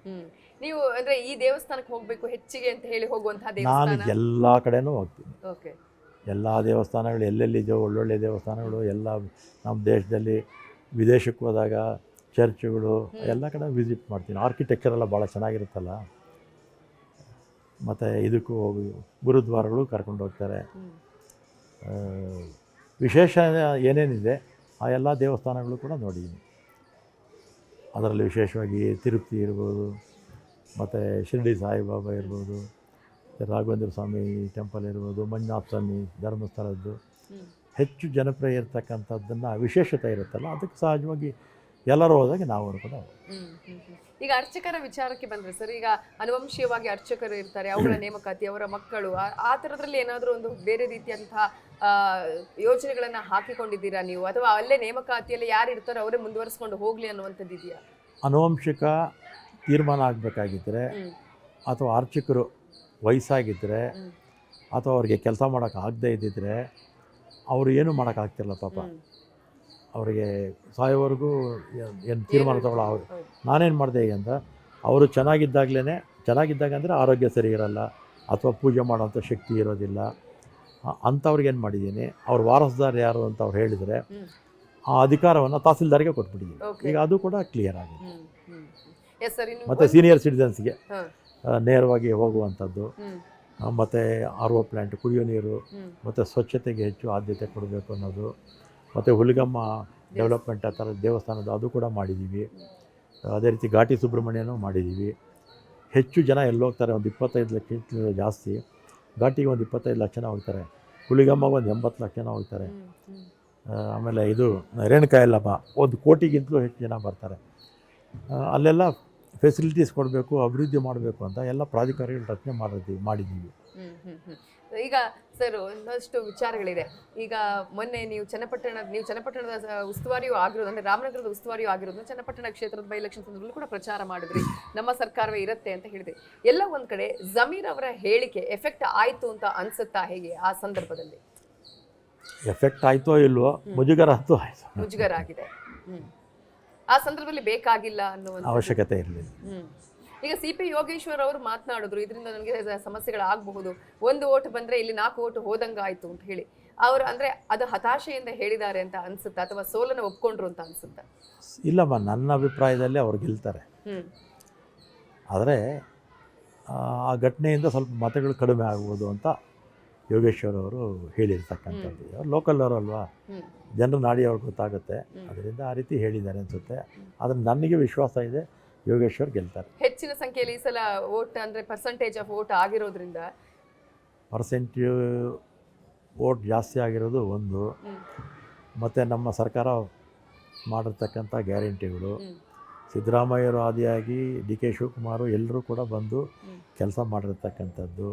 ನೀವು ಅಂದ್ರೆ ಈ ದೇವಸ್ಥಾನಕ್ಕೆ ಹೋಗ್ಬೇಕು ಹೆಚ್ಚಿಗೆ ಅಂತ ಹೇಳಿ ಹೋಗುವಂತಹ ದೇವಸ್ಥಾನ? ನಾನು ಎಲ್ಲ ಕಡೆನೂ ಹೋಗ್ತೀನಿ. ಓಕೆ, ಎಲ್ಲ ದೇವಸ್ಥಾನಗಳು ಎಲ್ಲೆಲ್ಲಿದೆಯೋ ಒಳ್ಳೊಳ್ಳೆ ದೇವಸ್ಥಾನಗಳು ಎಲ್ಲ ನಮ್ಮ ದೇಶದಲ್ಲಿ. ವಿದೇಶಕ್ಕೆ ಹೋದಾಗ ಚರ್ಚ್ಗಳು ಎಲ್ಲ ಕಡೆ ವಿಸಿಟ್ ಮಾಡ್ತೀನಿ. ಆರ್ಕಿಟೆಕ್ಚರ್ ಎಲ್ಲ ಭಾಳ ಚೆನ್ನಾಗಿರುತ್ತಲ್ಲ. ಮತ್ತು ಇದಕ್ಕೂ ಹೋಗಿ ಗುರುದ್ವಾರಗಳು ಕರ್ಕೊಂಡು ಹೋಗ್ತಾರೆ. ವಿಶೇಷ ಏನೇನಿದೆ ಆ ಎಲ್ಲ ದೇವಸ್ಥಾನಗಳು ಕೂಡ ನೋಡಿದ್ದೀನಿ. ಅದರಲ್ಲಿ ವಿಶೇಷವಾಗಿ ತಿರುಪತಿ ಇರ್ಬೋದು, ಮತ್ತು ಶಿರ್ಡಿ ಸಾಯಿಬಾಬಾ ಇರ್ಬೋದು, ರಾಘವೇಂದ್ರ ಸ್ವಾಮಿ ಟೆಂಪಲ್ ಇರ್ಬೋದು, ಮಂಜುನಾಥ ಸ್ವಾಮಿ ಧರ್ಮಸ್ಥಳದ್ದು ಹೆಚ್ಚು ಜನಪ್ರಿಯ ಇರ್ತಕ್ಕಂಥದ್ದನ್ನು ವಿಶೇಷತೆ ಇರುತ್ತಲ್ಲ, ಅದಕ್ಕೆ ಸಹಜವಾಗಿ ಎಲ್ಲರೂ ಹೋದಾಗ ನಾವು ಕೂಡ ಈಗ ಅರ್ಚಕರ ವಿಚಾರಕ್ಕೆ ಬಂದ್ರೆ ಸರ್, ಈಗ ಅನುವಂಶೀಯವಾಗಿ ಅರ್ಚಕರು ಇರ್ತಾರೆ, ಅವುಗಳ ನೇಮಕಾತಿ, ಅವರ ಮಕ್ಕಳು, ಆ ಥರದ್ರಲ್ಲಿ ಏನಾದರೂ ಒಂದು ಬೇರೆ ರೀತಿಯಂತಹ ಯೋಜನೆಗಳನ್ನ ಹಾಕಿಕೊಂಡಿದ್ದೀರಾ ನೀವು, ಅಥವಾ ಅಲ್ಲೇ ನೇಮಕಾತಿಯಲ್ಲಿ ಯಾರು ಇರ್ತಾರೋ ಅವರೇ ಮುಂದುವರಿಸ್ಕೊಂಡು ಹೋಗ್ಲಿ ಅನ್ನುವಂಥದ್ದು ಇದೆಯಾ? ಅನುವಂಶಿಕ ತೀರ್ಮಾನ ಆಗಬೇಕಾಗಿದ್ದರೆ ಅಥವಾ ಅರ್ಚಕರು ವಯಸ್ಸಾಗಿದ್ದರೆ ಅಥವಾ ಅವ್ರಿಗೆ ಕೆಲಸ ಮಾಡೋಕ್ಕೆ ಆಗದೇ ಇದ್ದಿದ್ರೆ ಅವರು ಏನೂ ಮಾಡೋಕ್ಕಾಗ್ತಿರಲ್ಲ ಪಾಪ. ಅವರಿಗೆ ಸಾಯೋವರೆಗೂ ಏನು ತೀರ್ಮಾನ ತಗೊಳ್ಳೋ ನಾನೇನು ಮಾಡಿದೆ ಅಂತ, ಅವರು ಚೆನ್ನಾಗಿದ್ದಾಗ ಅಂದರೆ ಆರೋಗ್ಯ ಸರಿ ಇರೋಲ್ಲ ಅಥವಾ ಪೂಜೆ ಮಾಡೋಂಥ ಶಕ್ತಿ ಇರೋದಿಲ್ಲ, ಅಂಥವ್ರಿಗೆ ಏನು ಮಾಡಿದ್ದೀನಿ, ಅವ್ರ ವಾರಸ್ದಾರ ಯಾರು ಅಂತ ಅವ್ರು ಹೇಳಿದರೆ ಆ ಅಧಿಕಾರವನ್ನು ತಹಸೀಲ್ದಾರ್ಗೆ ಕೊಟ್ಬಿಟ್ಟಿದ್ದೀನಿ. ಈಗ ಅದು ಕೂಡ ಕ್ಲಿಯರ್ ಆಗಿದೆ. ಮತ್ತು ಸೀನಿಯರ್ ಸಿಟಿಸನ್ಸ್ಗೆ ನೇರವಾಗಿ ಹೋಗುವಂಥದ್ದು, ಮತ್ತು RO ಪ್ಲ್ಯಾಂಟ್, ಕುಡಿಯೋ ನೀರು ಮತ್ತು ಸ್ವಚ್ಛತೆಗೆ ಹೆಚ್ಚು ಆದ್ಯತೆ ಕೊಡಬೇಕು ಅನ್ನೋದು, ಮತ್ತು ಹುಲಿಗಮ್ಮ ಡೆವಲಪ್ಮೆಂಟ್ ಆ ಥರ ದೇವಸ್ಥಾನದ ಅದು ಕೂಡ ಮಾಡಿದ್ದೀವಿ. ಅದೇ ರೀತಿ ಘಾಟಿ ಸುಬ್ರಹ್ಮಣ್ಯನೂ ಮಾಡಿದ್ದೀವಿ. ಹೆಚ್ಚು ಜನ ಎಲ್ಲಿ ಹೋಗ್ತಾರೆ, ಒಂದು 25 ಲಕ್ಷ ಜಾಸ್ತಿ, ಘಾಟಿಗೆ ಒಂದು 25 ಲಕ್ಷ ಜನ ಹೋಗ್ತಾರೆ, ಹುಲಿಗಮ್ಮಗೆ ಒಂದು 80 ಲಕ್ಷ ಜನ ಹೋಗ್ತಾರೆ. ಆಮೇಲೆ ಇದು ರೇಣುಕಾ ಯಲ್ಲಮ್ಮ 1 ಕೋಟಿಗಿಂತಲೂ ಹೆಚ್ಚು ಜನ ಬರ್ತಾರೆ. ಅಲ್ಲೆಲ್ಲ ಫೆಸಿಲಿಟೀಸ್ ಕೊಡಬೇಕು, ಅಭಿವೃದ್ಧಿ ಮಾಡಬೇಕು ಅಂತ ಎಲ್ಲ ಪ್ರಾಧಿಕಾರಿಗಳು ರಚನೆ ಮಾಡಿದ್ದೀವಿ. ಈಗ ಸರ್ ಒಂದಷ್ಟು ವಿಚಾರಗಳಿದೆ. ಈಗ ಮೊನ್ನೆ ನೀವು ಚನ್ನಪಟ್ಟಣದ ಉಸ್ತುವಾರಿಯೂ ಆಗಿರೋದು, ಅಂದರೆ ರಾಮನಗರದ ಉಸ್ತುವಾರಿಯೂ ಆಗಿರೋದು, ಚನ್ನಪಟ್ಟಣ ಕ್ಷೇತ್ರದ ಬೈ ಎಲೆಕ್ಷನ್ ಸಂದರ್ಭದಲ್ಲಿ ಕೂಡ ಪ್ರಚಾರ ಮಾಡಿದ್ರಿ, ನಮ್ಮ ಸರ್ಕಾರವೇ ಇರುತ್ತೆ ಅಂತ ಹೇಳಿದ್ರಿ. ಎಲ್ಲ ಒಂದ್ ಕಡೆ ಜಮೀರ್ ಅವರ ಹೇಳಿಕೆ ಎಫೆಕ್ಟ್ ಆಯ್ತು ಅಂತ ಅನ್ಸುತ್ತಾ? ಹೇಗೆ ಆ ಸಂದರ್ಭದಲ್ಲಿ ಎಫೆಕ್ಟ್ ಆಯ್ತೋ ಇಲ್ವೋ, ಮುಜುಗರ ಅಂತೂ ಆಯ್ತು, ಮುಜುಗರ ಆಗಿದೆ. ಆ ಸಂದರ್ಭದಲ್ಲಿ ಬೇಕಾಗಿಲ್ಲ ಅನ್ನೋ ಅವಶ್ಯಕತೆ ಇರಲಿಲ್ಲ. ಈಗ CP ಯೋಗೇಶ್ವರ್ ಅವರು ಮಾತನಾಡಿದ್ರು, ಇದರಿಂದ ನನಗೆ ಸಮಸ್ಯೆಗಳಾಗಬಹುದು, 1 ಓಟ್ ಬಂದ್ರೆ ಇಲ್ಲಿ 4 ಓಟ್ ಹೋದಂಗ ಆಯ್ತು ಅಂತ ಹೇಳಿ. ಅವರು ಅಂದ್ರೆ ಅದು ಹತಾಶೆಯಿಂದ ಹೇಳಿದ್ದಾರೆ ಅಂತ ಅನ್ಸುತ್ತಾ, ಅಥವಾ ಸೋಲನ್ನು ಒಪ್ಕೊಂಡ್ರು ಅಂತ ಅನ್ಸುತ್ತಾ? ಇಲ್ಲಮ್ಮ, ನನ್ನ ಅಭಿಪ್ರಾಯದಲ್ಲಿ ಅವ್ರು ಗೆಲ್ತಾರೆ. ಆದರೆ ಆ ಘಟನೆಯಿಂದ ಸ್ವಲ್ಪ ಮತಗಳು ಕಡಿಮೆ ಆಗ್ಬೋದು ಅಂತ ಯೋಗೇಶ್ವರ್ ಅವರು ಹೇಳಿರ್ತಕ್ಕಂಥದ್ದು. ಲೋಕಲ್ ಅವರು ಅಲ್ವಾ, ಜನರ ನಾಡಿ ಅವ್ರಿಗೆ ಗೊತ್ತಾಗುತ್ತೆ, ಅದರಿಂದ ಆ ರೀತಿ ಹೇಳಿದ್ದಾರೆ ಅನಿಸುತ್ತೆ. ಆದರೆ ನನಗೆ ವಿಶ್ವಾಸ ಇದೆ ಯೋಗೇಶ್ವರ್ ಗೆಲ್ತಾರೆ. ಹೆಚ್ಚಿನ ಸಂಖ್ಯೆಯಲ್ಲಿ ಈ ಸಲ ವೋಟ್ ಅಂದರೆ ಪರ್ಸೆಂಟೇಜ್ ಆಫ್ ವೋಟ್ ಆಗಿರೋದ್ರಿಂದ, ವೋಟ್ ಜಾಸ್ತಿ ಆಗಿರೋದು ಒಂದು, ಮತ್ತು ನಮ್ಮ ಸರ್ಕಾರ ಮಾಡಿರ್ತಕ್ಕಂಥ ಗ್ಯಾರಂಟಿಗಳು, ಸಿದ್ದರಾಮಯ್ಯರು ಆದಿಯಾಗಿ DK ಶಿವಕುಮಾರು ಎಲ್ಲರೂ ಕೂಡ ಬಂದು ಕೆಲಸ ಮಾಡಿರ್ತಕ್ಕಂಥದ್ದು,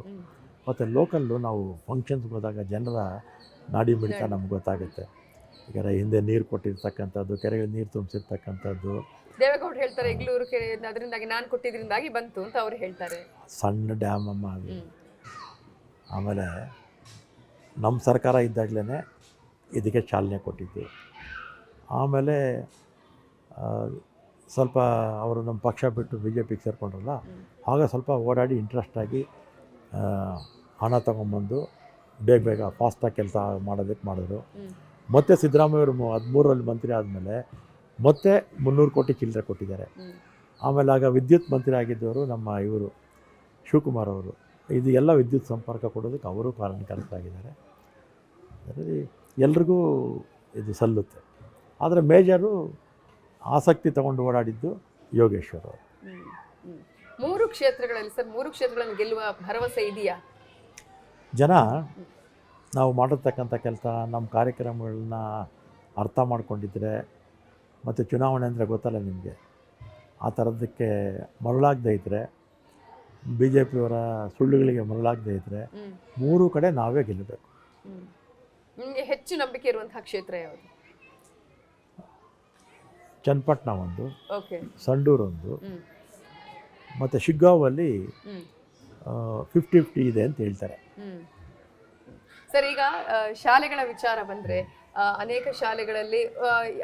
ಮತ್ತು ಲೋಕಲ್ಲು ನಾವು ಫಂಕ್ಷನ್ಸ್ಗೆ ಹೋದಾಗ ಜನರ ನಾಡಿ ಮಿಡಿತ ನಮ್ಗೆ ಗೊತ್ತಾಗುತ್ತೆ. ಈಗ ಹಿಂದೆ ನೀರು ಕೊಟ್ಟಿರ್ತಕ್ಕಂಥದ್ದು, ಕೆರೆಗೆ ನೀರು ತುಂಬಿಸಿರ್ತಕ್ಕಂಥದ್ದು. ದೇವೇಗೌಡರು ಹೇಳ್ತಾರೆ ಇಗ್ಲೂರು ಕೆರೆ ಅದರಿಂದಾಗಿ ನಾನು ಕೊಟ್ಟಿದ್ರಿಂದಾಗಿ ಬಂತು ಅಂತ ಅವ್ರು ಹೇಳ್ತಾರೆ. ಸಣ್ಣ ಡ್ಯಾಮ್ ಅಮ್ಮ ಅದು. ಆಮೇಲೆ ನಮ್ಮ ಸರ್ಕಾರ ಇದ್ದಾಗಲೇ ಇದಕ್ಕೆ ಚಾಲನೆ ಕೊಟ್ಟಿದ್ದು. ಆಮೇಲೆ ಸ್ವಲ್ಪ ಅವರು ನಮ್ಮ ಪಕ್ಷ ಬಿಟ್ಟು BJPಗೆ ಸೇರಿಕೊಂಡ್ರಲ್ಲ, ಆಗ ಸ್ವಲ್ಪ ಓಡಾಡಿ ಇಂಟ್ರೆಸ್ಟ್ ಆಗಿ ಹಣ ತೊಗೊಂಬಂದು ಬೇಗ ಫಾಸ್ಟಾಗಿ ಕೆಲಸ ಮಾಡೋದಕ್ಕೆ ಮಾಡಿದ್ರು. ಮತ್ತು ಸಿದ್ದರಾಮಯ್ಯವರು 13ರಲ್ಲಿ ಮಂತ್ರಿ ಆದಮೇಲೆ ಮತ್ತೆ 300 ಕೋಟಿ ಚಿಲ್ಲರೆ ಕೊಟ್ಟಿದ್ದಾರೆ. ಆಮೇಲೆ ಆಗ ವಿದ್ಯುತ್ ಮಂತ್ರಿ ಆಗಿದ್ದವರು ನಮ್ಮ ಇವರು ಶಿವಕುಮಾರ್ ಅವರು, ಇದು ಎಲ್ಲ ವಿದ್ಯುತ್ ಸಂಪರ್ಕ ಕೊಡೋದಕ್ಕೆ ಅವರು ಕಾರಣಕರ್ತರಾಗಿದ್ದಾರೆ. ಅದರಲ್ಲಿ ಎಲ್ರಿಗೂ ಇದು ಸಲ್ಲುತ್ತೆ. ಆದರೆ ಮೇಜರು ಆಸಕ್ತಿ ತಗೊಂಡು ಓಡಾಡಿದ್ದು ಯೋಗೇಶ್ವರ್ ಅವರು. 3 ಕ್ಷೇತ್ರಗಳಲ್ಲಿ ಸರ್, 3 ಕ್ಷೇತ್ರಗಳನ್ನು ಗೆಲ್ಲುವ ಭರವಸೆ ಇದೆಯಾ? ಜನ ನಾವು ಮಾಡಿರ್ತಕ್ಕಂಥ ಕೆಲಸ, ನಮ್ಮ ಕಾರ್ಯಕ್ರಮಗಳನ್ನ ಅರ್ಥ ಮಾಡ್ಕೊಂಡಿದ್ರೆ, ಮತ್ತು ಚುನಾವಣೆ ಅಂದರೆ ಗೊತ್ತಲ್ಲ ನಿಮಗೆ, ಆ ಥರದಕ್ಕೆ ಮರಳಾಗದೇ ಇದ್ದರೆ, BJPಯವರ ಸುಳ್ಳುಗಳಿಗೆ ಮರಳಾಗದೇ ಇದ್ದರೆ 3 ಕಡೆ ನಾವೇ ಗೆಲ್ಲಬೇಕು. ನಿಮಗೆ ಹೆಚ್ಚು ನಂಬಿಕೆ ಇರುವಂತಹ ಕ್ಷೇತ್ರ ಯಾವುದು? ಚನ್ನಪಟ್ಟಣ ಒಂದು, ಸಂಡೂರು ಒಂದು, ಮತ್ತು ಶಿಗ್ಗಾಂವಲ್ಲಿ 50-50 ಇದೆ ಅಂತ ಹೇಳ್ತಾರೆ. ಸರ್, ಈಗ ಶಾಲೆಗಳ ವಿಚಾರ ಬಂದರೆ, ಅನೇಕ ಶಾಲೆಗಳಲ್ಲಿ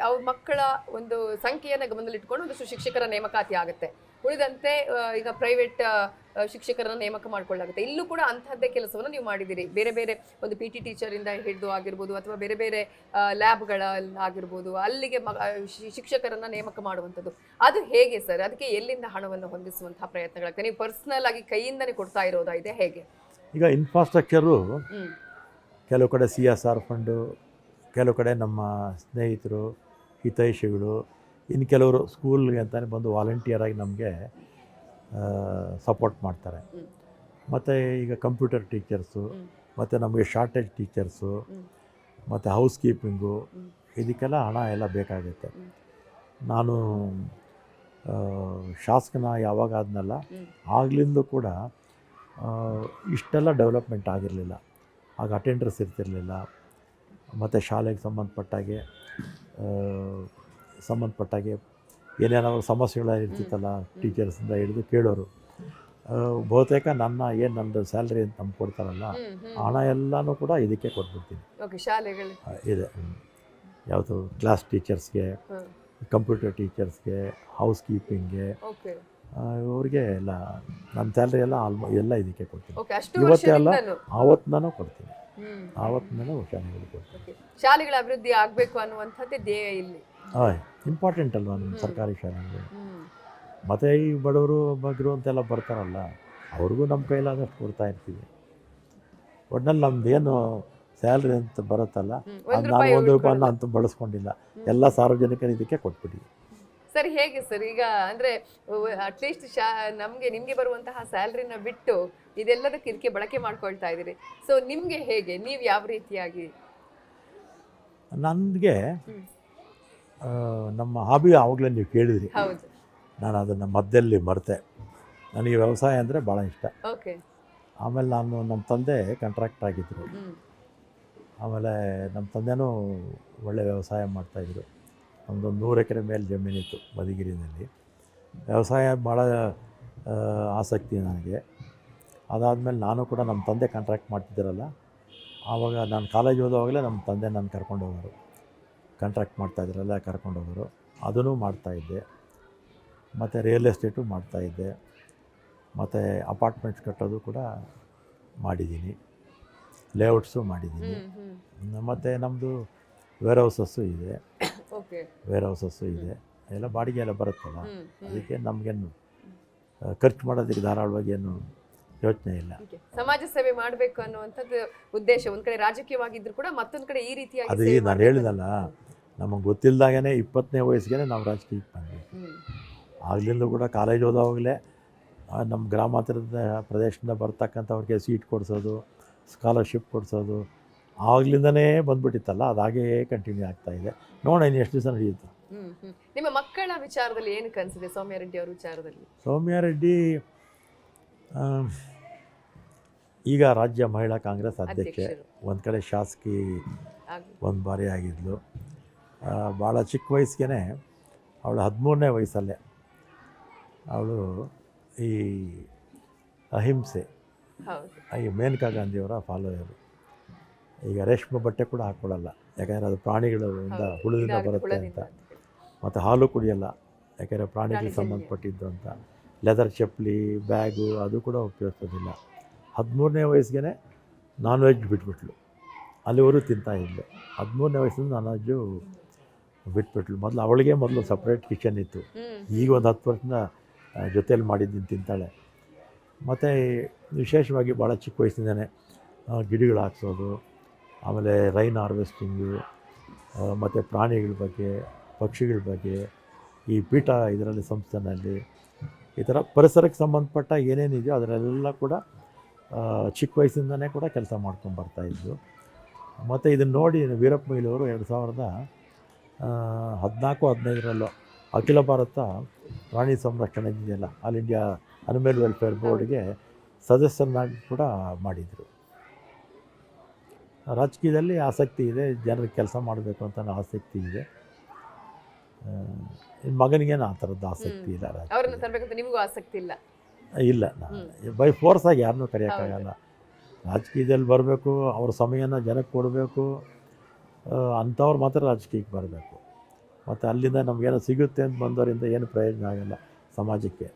ಅವ್ರ ಮಕ್ಕಳ ಒಂದು ಸಂಖ್ಯೆಯನ್ನು ಗಮನದಲ್ಲಿಟ್ಕೊಂಡು ಒಂದಷ್ಟು ಶಿಕ್ಷಕರ ನೇಮಕಾತಿ ಆಗುತ್ತೆ. ಉಳಿದಂತೆ ಈಗ ಪ್ರೈವೇಟ್ ಶಿಕ್ಷಕರನ್ನ ನೇಮಕ ಮಾಡ್ಕೊಳ್ಳಾಗುತ್ತೆ. ಇಲ್ಲೂ ಕೂಡ ಅಂತಹದ್ದೇ ಕೆಲಸವನ್ನು ನೀವು ಮಾಡಿದ್ದೀರಿ. ಬೇರೆ ಬೇರೆ ಒಂದು PT ಟೀಚರಿಂದ ಹಿಡಿದು ಆಗಿರ್ಬೋದು, ಅಥವಾ ಬೇರೆ ಬೇರೆ ಲ್ಯಾಬ್ಗಳಾಗಿರ್ಬೋದು, ಅಲ್ಲಿಗೆ ಶಿಕ್ಷಕರನ್ನ ನೇಮಕ ಮಾಡುವಂಥದ್ದು. ಅದು ಹೇಗೆ ಸರ್? ಅದಕ್ಕೆ ಎಲ್ಲಿಂದ ಹಣವನ್ನು ಹೊಂದಿಸುವಂತಹ ಪ್ರಯತ್ನಗಳಾಗ್ತದೆ? ನೀವು ಪರ್ಸ್ನಲ್ ಆಗಿ ಕೈಯಿಂದನೇ ಕೊಡ್ತಾ ಇರೋದಾ, ಇದೆ ಹೇಗೆ? ಈಗ ಇನ್ಫ್ರಾಸ್ಟ್ರಕ್ಚರು ಕೆಲವು ಕಡೆ CSR ಫಂಡು, ಕೆಲವು ಕಡೆ ನಮ್ಮ ಸ್ನೇಹಿತರು, ಹಿತೈಷಿಗಳು, ಇನ್ನು ಕೆಲವರು ಸ್ಕೂಲ್ಗೆ ಅಂತಲೇ ಬಂದು ವಾಲಂಟಿಯರಾಗಿ ನಮಗೆ ಸಪೋರ್ಟ್ ಮಾಡ್ತಾರೆ. ಮತ್ತು ಈಗ ಕಂಪ್ಯೂಟರ್ ಟೀಚರ್ಸು, ಮತ್ತು ನಮಗೆ ಶಾರ್ಟೇಜ್ ಟೀಚರ್ಸು, ಮತ್ತು ಹೌಸ್ ಕೀಪಿಂಗು, ಇದಕ್ಕೆಲ್ಲ ಹಣ ಎಲ್ಲ ಬೇಕಾಗುತ್ತೆ. ನಾನು ಶಾಸಕನ ಯಾವಾಗ ಆದ್ನಲ್ಲ ಆಗ್ಲಿಂದ ಕೂಡ ಇಷ್ಟೆಲ್ಲ ಡೆವಲಪ್ಮೆಂಟ್ ಆಗಿರಲಿಲ್ಲ. ಆಗ ಅಟೆಂಡರ್ಸ್ ಇರ್ತಿರಲಿಲ್ಲ. ಮತ್ತು ಶಾಲೆಗೆ ಸಂಬಂಧಪಟ್ಟಾಗೆ ಏನೇನಾದ್ರು ಸಮಸ್ಯೆಗಳು ಇರ್ತಿತ್ತಲ್ಲ ಟೀಚರ್ಸಿಂದ ಹಿಡಿದು ಕೇಳೋರು. ಬಹುತೇಕ ನಂದು ಸ್ಯಾಲ್ರಿ ಅಂತ ನಮ್ಗೆ ಕೊಡ್ತಾರಲ್ಲ ಹಣ ಎಲ್ಲನೂ ಕೂಡ ಇದಕ್ಕೆ ಕೊಟ್ಬಿಡ್ತೀನಿ. ಶಾಲೆಗಳು ಇದೆ ಯಾವುದು ಕ್ಲಾಸ್ ಟೀಚರ್ಸ್ಗೆ, ಕಂಪ್ಯೂಟರ್ ಟೀಚರ್ಸ್ಗೆ, ಹೌಸ್ ಕೀಪಿಂಗ್ಗೆ, ಇವ್ರಿಗೆ ಎಲ್ಲ ನನ್ನ ಸ್ಯಾಲ್ರಿ ಎಲ್ಲ ಇದಕ್ಕೆ ಕೊಡ್ತೀನಿ. ಇವತ್ತೇ ಅಲ್ಲ ಆವತ್ತಿನೂ ಕೊಡ್ತೀನಿ. ಆವತ್ತಿನೂ ಶಾಲೆಗಳಿಗೆ ಕೊಡ್ತೀನಿ. ಶಾಲೆಗಳ ಅಭಿವೃದ್ಧಿ ಆಗಬೇಕು ಅನ್ನುವಂಥದ್ದೇ ಧ್ಯೇಯ ಇಲ್ಲಿ. ಇಂಪಾರ್ಟೆಂಟ್ ಅಲ್ವಾ ನಮ್ಮ ಸರ್ಕಾರಿ ಶಾಲೆಗಳು. ಮತ್ತು ಈ ಬಡವರು ಬಗ್ಗರು ಅಂತೆಲ್ಲ ಬರ್ತಾರಲ್ಲ ಅವ್ರಿಗೂ ನಮ್ಮ ಕೈಲಾದಷ್ಟು ಕೊಡ್ತಾ ಇರ್ತೀವಿ. ಒಟ್ನಲ್ಲಿ ನಮ್ದೇನು ಸ್ಯಾಲ್ರಿ ಅಂತ ಬರುತ್ತಲ್ಲ ಅದು ನಾನು ₹1 ಅಂತೂ ಬಳಸ್ಕೊಂಡಿಲ್ಲ. ಎಲ್ಲ ಸಾರ್ವಜನಿಕರು ಇದಕ್ಕೆ ಕೊಟ್ಬಿಟ್ಟಿದ್ವಿ. ಸರ್ ಹೇಗೆ ಸರ್ ಈಗ ಅಂದರೆ ಅಟ್ಲೀಸ್ಟ್ ನಿಮಗೆ ಬರುವಂತಹ ಸ್ಯಾಲ್ರಿನ ಬಿಟ್ಟು ಇದೆಲ್ಲದಕ್ಕೆ ಇದಕ್ಕೆ ಬಳಕೆ ಮಾಡ್ಕೊಳ್ತಾ ಇದ್ದೀರಿ. ಸೊ ನಿಮಗೆ ಹೇಗೆ, ನೀವು ಯಾವ ರೀತಿಯಾಗಿ? ನನಗೆ ನಮ್ಮ ಹಾಬಿ ಆವಾಗಲೇ ನೀವು ಕೇಳಿದ್ರಿ, ಹೌದು, ನಾನು ಅದನ್ನು ಮಧ್ಯದಲ್ಲಿ ಮರೆತೆ. ನನಗೆ ವ್ಯವಸಾಯ ಅಂದರೆ ಭಾಳ ಇಷ್ಟ. ಓಕೆ. ಆಮೇಲೆ ನಮ್ಮ ತಂದೆ ಕಾಂಟ್ರಾಕ್ಟ್ ಆಗಿದ್ದರು. ಆಮೇಲೆ ನಮ್ಮ ತಂದೆನೂ ಒಳ್ಳೆ ವ್ಯವಸಾಯ ಮಾಡ್ತಾಯಿದ್ರು. ನಮ್ಮದೊಂದು 100 ಎಕರೆ ಮೇಲೆ ಜಮೀನಿತ್ತು ಮಧುಗಿರಿನಲ್ಲಿ. ವ್ಯವಸಾಯ ಭಾಳ ಆಸಕ್ತಿ ನನಗೆ. ಅದಾದಮೇಲೆ ನಾನು ಕೂಡ ನಮ್ಮ ತಂದೆ ಕಾಂಟ್ರಾಕ್ಟ್ ಮಾಡ್ತಿದ್ದಾರಲ್ಲ ಆವಾಗ ನಾನು ಕಾಲೇಜ್ ಓದೋವಾಗಲೇ ನಮ್ಮ ತಂದೆ ನಾನು ಕರ್ಕೊಂಡು ಹೋಗೋರು. ಕಾಂಟ್ರಾಕ್ಟ್ ಮಾಡ್ತಾಯಿದ್ರಲ್ಲ ಕರ್ಕೊಂಡು ಹೋಗೋರು. ಅದನ್ನು ಮಾಡ್ತಾಯಿದ್ದೆ. ಮತ್ತು ರಿಯಲ್ ಎಸ್ಟೇಟು ಮಾಡ್ತಾಯಿದ್ದೆ. ಮತ್ತು ಅಪಾರ್ಟ್ಮೆಂಟ್ಸ್ ಕಟ್ಟೋದು ಕೂಡ ಮಾಡಿದ್ದೀನಿ. ಲೇಔಟ್ಸು ಮಾಡಿದ್ದೀನಿ. ಮತ್ತು ನಮ್ಮದು ವೇರ್ ಹೌಸಸ್ಸು ಇದೆ. ಎಲ್ಲ ಬಾಡಿಗೆ ಎಲ್ಲ ಬರುತ್ತಲ್ಲ, ಅದಕ್ಕೆ ನಮಗೇನು ಖರ್ಚು ಮಾಡೋದಕ್ಕೆ ಧಾರಾಳವಾಗಿ ಏನು ಯೋಚನೆ ಇಲ್ಲ. ಸಮಾಜ ಸೇವೆ ಮಾಡಬೇಕು ಅನ್ನುವಂಥದ್ದು ಉದ್ದೇಶ ಒಂದು ಕಡೆ ರಾಜಕೀಯವಾಗಿದ್ರು ಕೂಡ, ಮತ್ತೊಂದು ಕಡೆ ಈ ರೀತಿಯಾಗಿ ಅದು ನಾನು ಹೇಳಿದಲ್ಲ, ನಮಗೆ ಗೊತ್ತಿಲ್ಲದಾಗೇ 20ನೇ ವಯಸ್ಸಿಗೆ ನಾವು ರಾಜಕೀಯಕ್ಕೆ ಬಂದ್ವಿ. ಆಗಲಿಂದ ಕೂಡ ಕಾಲೇಜ್ ಓದೋವಾಗಲೇ ನಮ್ಮ ಗ್ರಾಮಾಂತರದ ಪ್ರದೇಶದಿಂದ ಬರ್ತಕ್ಕಂಥವ್ರಿಗೆ ಸೀಟ್ ಕೊಡಿಸೋದು, ಸ್ಕಾಲರ್ಶಿಪ್ ಕೊಡಿಸೋದು ಆಗ್ಲಿಂದನೇ ಬಂದ್ಬಿಟ್ಟಿತ್ತಲ್ಲ, ಅದಾಗೇ ಕಂಟಿನ್ಯೂ ಆಗ್ತಾಯಿದೆ. ನೋಡೋಣ ಇನ್ನು ಎಷ್ಟು ದಿವಸ ನಡೆಯುತ್ತೆ. ನಿಮ್ಮ ಮಕ್ಕಳ ವಿಚಾರದಲ್ಲಿ ಏನು ಕನಸಿದೆ ಸೌಮ್ಯಾರೆಡ್ಡಿ ಅವರ ವಿಚಾರದಲ್ಲಿ? ಸೌಮ್ಯಾರೆಡ್ಡಿ ಈಗ ರಾಜ್ಯ ಮಹಿಳಾ ಕಾಂಗ್ರೆಸ್ ಅಧ್ಯಕ್ಷೆ. ಒಂದು ಕಡೆ ಶಾಸಕಿ ಒಂದು ಬಾರಿ ಆಗಿದ್ಲು. ಭಾಳ ಚಿಕ್ಕ ವಯಸ್ಸಿಗೆ ಅವಳು 13ನೇ ವಯಸ್ಸಲ್ಲೇ ಅವಳು ಈ ಅಹಿಂಸೆ, ಈ ಮೇನಕಾ ಗಾಂಧಿಯವರ ಫಾಲೋಯರು. ಈಗ ರೇಷ್ಮೆ ಬಟ್ಟೆ ಕೂಡ ಹಾಕ್ಕೊಳ್ಳಲ್ಲ, ಯಾಕಂದರೆ ಅದು ಪ್ರಾಣಿಗಳಿಂದ ಹುಳದಿಂದ ಬರುತ್ತೆ ಅಂತ. ಮತ್ತು ಹಾಲು ಕುಡಿಯಲ್ಲ, ಯಾಕೆಂದರೆ ಪ್ರಾಣಿಗಳಿಗೆ ಸಂಬಂಧಪಟ್ಟಿದ್ದು ಅಂತ. ಲೆದರ್ ಚಪ್ಪಲಿ, ಬ್ಯಾಗು ಅದು ಕೂಡ ಉಪಯೋಗಿಸೋದಿಲ್ಲ. 13ನೇ ವಯಸ್ಸಿಗೆ ನಾನ್ ವೆಜ್ ಬಿಟ್ಬಿಟ್ಲು. ಅಲ್ಲಿವರೆಗೂ ತಿಂತಾಯಿದ್ಲು. 13ನೇ ವಯಸ್ಸಿಂದ ನಾನ್ ವೆಜ್ಜು ಬಿಟ್ಬಿಟ್ಲು. ಅವಳಿಗೆ ಮೊದಲು ಸಪ್ರೇಟ್ ಕಿಚನ್ ಇತ್ತು. ಈಗ ಒಂದು 10 ವರ್ಷದಿಂದ ಜೊತೆಯಲ್ಲಿ ಮಾಡಿದ್ದೀನಿ ತಿಂತಾಳೆ. ಮತ್ತು ವಿಶೇಷವಾಗಿ ಭಾಳ ಚಿಕ್ಕ ವಯಸ್ಸಿಂದನೇ ಗಿಡಗಳು ಹಾಕ್ಸೋದು, ಆಮೇಲೆ ರೈನ್ ಹಾರ್ವೆಸ್ಟಿಂಗು, ಮತ್ತು ಪ್ರಾಣಿಗಳ ಬಗ್ಗೆ, ಪಕ್ಷಿಗಳ ಬಗ್ಗೆ, ಈ ಪೀಠ ಇದರಲ್ಲಿ ಸಂಸ್ಥೆನಲ್ಲಿ ಈ ಥರ ಪರಿಸರಕ್ಕೆ ಸಂಬಂಧಪಟ್ಟ ಏನೇನಿದೆಯೋ ಅದರಲ್ಲೆಲ್ಲ ಕೂಡ ಚಿಕ್ಕ ವಯಸ್ಸಿಂದನೇ ಕೂಡ ಕೆಲಸ ಮಾಡ್ಕೊಂಬರ್ತಾಯಿದ್ರು. ಮತ್ತು ಇದನ್ನು ನೋಡಿ ವೀರಪ್ಪ ಮೊಯ್ಲಿಯವರು 2014-15 ಅಖಿಲ ಭಾರತ ಪ್ರಾಣಿ ಸಂರಕ್ಷಣೆ ಇದೆಯಲ್ಲ, ಆಲ್ ಇಂಡಿಯಾ ಅನಿಮಲ್ ವೆಲ್ಫೇರ್ ಬೋರ್ಡ್ಗೆ ಸದಸ್ಯರನ್ನಾಗಿ ಕೂಡ ಮಾಡಿದರು. ರಾಜಕೀಯದಲ್ಲಿ ಆಸಕ್ತಿ ಇದೆ, ಜನರಿಗೆ ಕೆಲಸ ಮಾಡಬೇಕು ಅಂತ ಆಸಕ್ತಿ ಇದೆ. ಮಗನಿಗೇನು ಆ ಥರದ್ದು ಆಸಕ್ತಿ ಇಲ್ಲ. ಅವರನ್ನು ತರಬೇಕಂತ ನಿಮಗೂ ಆಸಕ್ತಿ ಇಲ್ಲ? ಇಲ್ಲ, ಬೈ ಫೋರ್ಸಾಗಿ ಯಾರನ್ನೂ ಕರೆಯೋಕ್ಕಾಗಲ್ಲ. ರಾಜಕೀಯದಲ್ಲಿ ಬರಬೇಕು, ಅವ್ರ ಸಮಯನ ಜನಕ್ಕೆ ಕೊಡಬೇಕು, ಅಂಥವ್ರು ಮಾತ್ರ ರಾಜಕೀಯಕ್ಕೆ ಬರಬೇಕು. ಮತ್ತು ಅಲ್ಲಿಂದ ನಮಗೇನೋ ಸಿಗುತ್ತೆ ಅಂತ ಬಂದವರಿಂದ ಏನು ಪ್ರಯೋಜನ ಆಗಲ್ಲ ಸಮಾಜಕ್ಕೆ.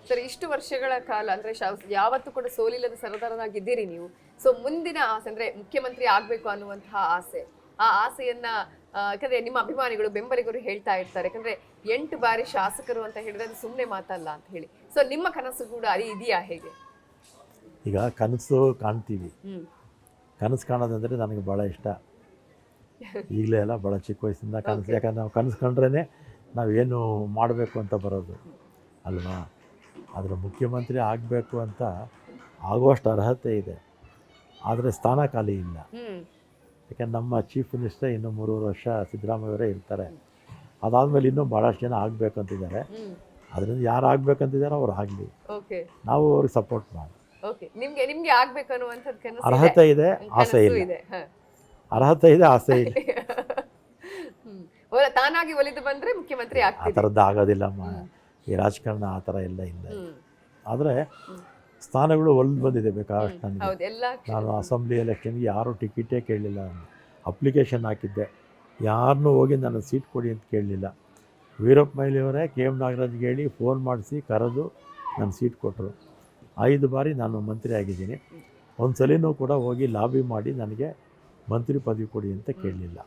ಸರ್, ಇಷ್ಟು ವರ್ಷಗಳ ಕಾಲ ಅಂದರೆ ಯಾವತ್ತೂ ಕೂಡ ಸೋಲಿಲ್ಲದ ಸರದಾರರಾಗಿದ್ದೀರಿ ನೀವು. ಸೊ ಮುಂದಿನ ಆಸೆ ಅಂದರೆ ಮುಖ್ಯಮಂತ್ರಿ ಆಗಬೇಕು ಅನ್ನುವಂತಹ ಆಸೆ, ಆ ಆಸೆಯನ್ನ ಯಾಕಂದರೆ ನಿಮ್ಮ ಅಭಿಮಾನಿಗಳು, ಬೆಂಬಲಿಗರು ಹೇಳ್ತಾ ಇರ್ತಾರೆ, ಯಾಕಂದರೆ 8 ಬಾರಿ ಶಾಸಕರು ಅಂತ ಹೇಳಿದ್ರೆ ಅದು ಸುಮ್ಮನೆ ಮಾತಲ್ಲ ಅಂತ ಹೇಳಿ. ಸೊ ನಿಮ್ಮ ಕನಸು ಕೂಡ ಅದು ಇದೆಯಾ ಹೇಗೆ? ಈಗ ಕನಸು ಕಾಣ್ತೀವಿ. ಕನಸು ಕಾಣೋದಂದರೆ ನನಗೆ ಭಾಳ ಇಷ್ಟ. ಈಗಲೇ ಎಲ್ಲ ಭಾಳ ಚಿಕ್ಕ ವಯಸ್ಸಿಂದ ಕನಸು, ಯಾಕಂದ್ರೆ ನಾವು ಕನಸು ಕಂಡ್ರೇ ನಾವೇನು ಮಾಡಬೇಕು ಅಂತ ಬರೋದು ಅಲ್ವಾ. ಆದರೆ ಮುಖ್ಯಮಂತ್ರಿ ಆಗಬೇಕು ಅಂತ ಆಗುವಷ್ಟು ಅರ್ಹತೆ ಇದೆ, ಆದರೆ ಸ್ಥಾನ ಖಾಲಿ ಇಲ್ಲ. ಯಾಕಂದ್ರೆ ನಮ್ಮ ಚೀಫ್ ಮಿನಿಸ್ಟರ್ ಇನ್ನು 3 ವರ್ಷ ಸಿದ್ದರಾಮಯ್ಯವರೇ ಇರ್ತಾರೆ. ಅದಾದಮೇಲೆ ಇನ್ನೂ ಭಾಳಷ್ಟು ಜನ ಆಗಬೇಕಂತಿದ್ದಾರೆ. ಅದರಿಂದ ಯಾರು ಆಗಬೇಕಂತಿದ್ದಾರೆ ಅವ್ರು ಆಗಲಿ, ಓಕೆ ನಾವು ಅವ್ರಿಗೆ ಸಪೋರ್ಟ್ ಮಾಡಿ. ಓಕೆ ನಿಮ್ಗೆ ಆಗ್ಬೇಕು ಅನ್ನುವಂಥದ್ದು ಕನಸು ಅರ್ಹತೆ ಇದೆ, ಆಸೆ ಇಲ್ಲ. ಇದೆ ಅರ್ಹತೆ ಇದೆ, ಆಸೆ ಇಲ್ಲ. ತಾನಾಗಿ ಒಲಿದು ಬಂದ್ರೆ ಮುಖ್ಯಮಂತ್ರಿ ಆ ಆಗ್ತಿದೆ. ಥರದ್ದು ಆಗೋದಿಲ್ಲಮ್ಮ. ಈ ರಾಜಕಾರಣ ಆ ಥರ ಎಲ್ಲ ಇಲ್ಲ. ಆದರೆ ಸ್ಥಾನಗಳು ಒಲ್ದು ಬಂದಿದೆ ಬೇಕಾದಷ್ಟು ನನಗೆ. ಹೌದು, ಎಲ್ಲ ನಾನು ಅಸೆಂಬ್ಲಿ ಎಲೆಕ್ಷನ್ಗೆ ಯಾರೂ ಟಿಕೆಟೇ ಕೇಳಲಿಲ್ಲ. ಅಪ್ಲಿಕೇಶನ್ ಹಾಕಿದ್ದೆ, ಯಾರನ್ನೂ ಹೋಗಿ ನನ್ನ ಸೀಟ್ ಕೊಡಿ ಅಂತ ಕೇಳಲಿಲ್ಲ. ವೀರಪ್ಪ ಮೊಯ್ಲಿಯವರೇ KM ನಾಗರಾಜ್ಗೆ ಹೇಳಿ ಫೋನ್ ಮಾಡಿಸಿ ಕರೆದು ನನ್ನ ಸೀಟ್ ಕೊಟ್ಟರು. 5 ಬಾರಿ ನಾನು ಮಂತ್ರಿ ಆಗಿದ್ದೀನಿ. ಒಂದು ಸಲಿನೂ ಕೂಡ ಹೋಗಿ ಲಾಬಿ ಮಾಡಿ ನನಗೆ ಮಂತ್ರಿ ಪದವಿ ಕೊಡಿ ಅಂತ ಕೇಳಲಿಲ್ಲ.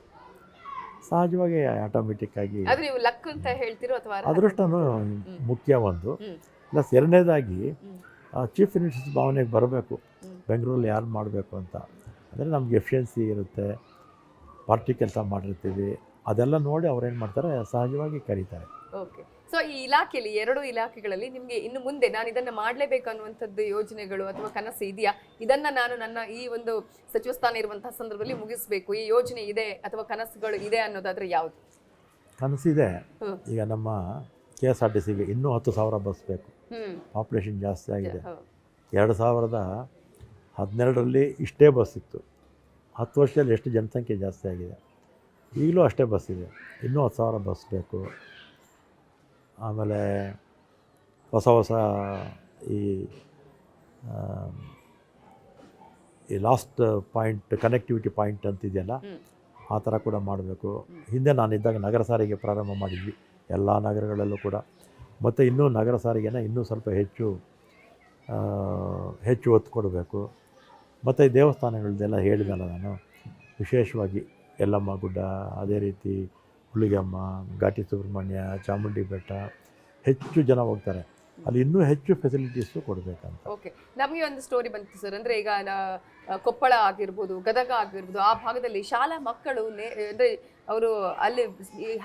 ಸಹಜವಾಗಿ ಆಟೋಮೆಟಿಕ್ಕಾಗಿ ಅದು ನೀವು ಲಕ್ ಅಂತ ಹೇಳ್ತಿರೋ ಅಥವಾ ಅದೃಷ್ಟನೂ ಮುಖ್ಯ ಒಂದು. ಪ್ಲಸ್ ಎರಡನೇದಾಗಿ ಚೀಫ್ ಮಿನಿಸ್ಟರ್ ಭಾವನೆಗೆ ಬರಬೇಕು, ಬೆಂಗಳೂರಲ್ಲಿ ಯಾರು ಮಾಡಬೇಕು ಅಂತ. ಅಂದರೆ ನಮ್ಗೆ ಎಫಿಷಿಯನ್ಸಿ ಇರುತ್ತೆ, ಪಾರ್ಟಿ ಕೆಲಸ ಮಾಡಿರ್ತೀವಿ, ಅದೆಲ್ಲ ನೋಡಿ ಅವ್ರೇನು ಮಾಡ್ತಾರೆ, ಸಹಜವಾಗಿ ಕರೀತಾರೆ. ಓಕೆ. ಸೊ ಈ ಇಲಾಖೆಯಲ್ಲಿ 2 ಇಲಾಖೆಗಳಲ್ಲಿ ನಿಮಗೆ ಇನ್ನು ಮುಂದೆ ನಾನು ಇದನ್ನು ಮಾಡಲೇಬೇಕು ಅನ್ನುವಂಥದ್ದು ಯೋಜನೆಗಳು ಅಥವಾ ಕನಸು ಇದೆಯಾ? ಇದನ್ನು ನಾನು ನನ್ನ ಈ ಒಂದು ಸಚಿವ ಸ್ಥಾನ ಇರುವಂತಹ ಸಂದರ್ಭದಲ್ಲಿ ಮುಗಿಸ್ಬೇಕು, ಈ ಯೋಜನೆ ಇದೆ ಅಥವಾ ಕನಸುಗಳು ಇದೆ ಅನ್ನೋದಾದ್ರೆ ಯಾವುದು? ಕನಸಿದೆ. ಈಗ ನಮ್ಮ KSRTCಗೆ ಇನ್ನೂ 10,000 ಬಸ್ ಬೇಕು. ಪಾಪ್ಯುಲೇಷನ್ ಜಾಸ್ತಿ ಆಗಿದೆ. 2012ರಲ್ಲಿ ಇಷ್ಟೇ ಬಸ್ ಇತ್ತು. 10 ವರ್ಷದಲ್ಲಿ ಎಷ್ಟು ಜನಸಂಖ್ಯೆ ಜಾಸ್ತಿ ಆಗಿದೆ. ಈಗಲೂ ಅಷ್ಟೇ ಬಸ್ ಇದೆ, ಇನ್ನೂ 10,000 ಬಸ್ ಬೇಕು. ಆಮೇಲೆ ಹೊಸ ಈ ಲಾಸ್ಟ್ ಪಾಯಿಂಟ್ ಕನೆಕ್ಟಿವಿಟಿ ಪಾಯಿಂಟ್ ಅಂತಿದೆಯಲ್ಲ, ಆ ಥರ ಕೂಡ ಮಾಡಬೇಕು. ಹಿಂದೆ ನಾನಿದ್ದಾಗ ನಗರ ಸಾರಿಗೆ ಪ್ರಾರಂಭ ಮಾಡಿದ್ವಿ ಎಲ್ಲ ನಗರಗಳಲ್ಲೂ ಕೂಡ. ಮತ್ತು ಇನ್ನೂ ನಗರ ಸಾರಿಗೆನ ಇನ್ನೂ ಸ್ವಲ್ಪ ಹೆಚ್ಚು ಒತ್ತು ಕೊಡಬೇಕು. ಮತ್ತು ದೇವಸ್ಥಾನಗಳದ್ದೆಲ್ಲ ಹೇಳಿದಲ್ಲ ನಾನು, ವಿಶೇಷವಾಗಿ ಯಲ್ಲಮ್ಮ ಗುಡ್ಡ, ಅದೇ ರೀತಿ ಹುಲಿಗೆಮ್ಮ, ಘಾಟಿ ಸುಬ್ರಹ್ಮಣ್ಯ, ಚಾಮುಂಡಿ ಬೆಟ್ಟ ಹೆಚ್ಚು ಜನ ಹೋಗ್ತಾರೆ, ಅಲ್ಲಿ ಇನ್ನೂ ಹೆಚ್ಚು ಫೆಸಿಲಿಟೀಸು ಕೊಡಬೇಕಂತ. ಓಕೆ. ನಮಗೆ ಒಂದು ಸ್ಟೋರಿ ಬಂತು ಸರ್, ಅಂದರೆ ಈಗ ಕೊಪ್ಪಳ ಆಗಿರ್ಬೋದು, ಗದಗ ಆಗಿರ್ಬೋದು, ಆ ಭಾಗದಲ್ಲಿ ಶಾಲಾ ಮಕ್ಕಳು ಅಂದರೆ ಅವರು ಅಲ್ಲಿ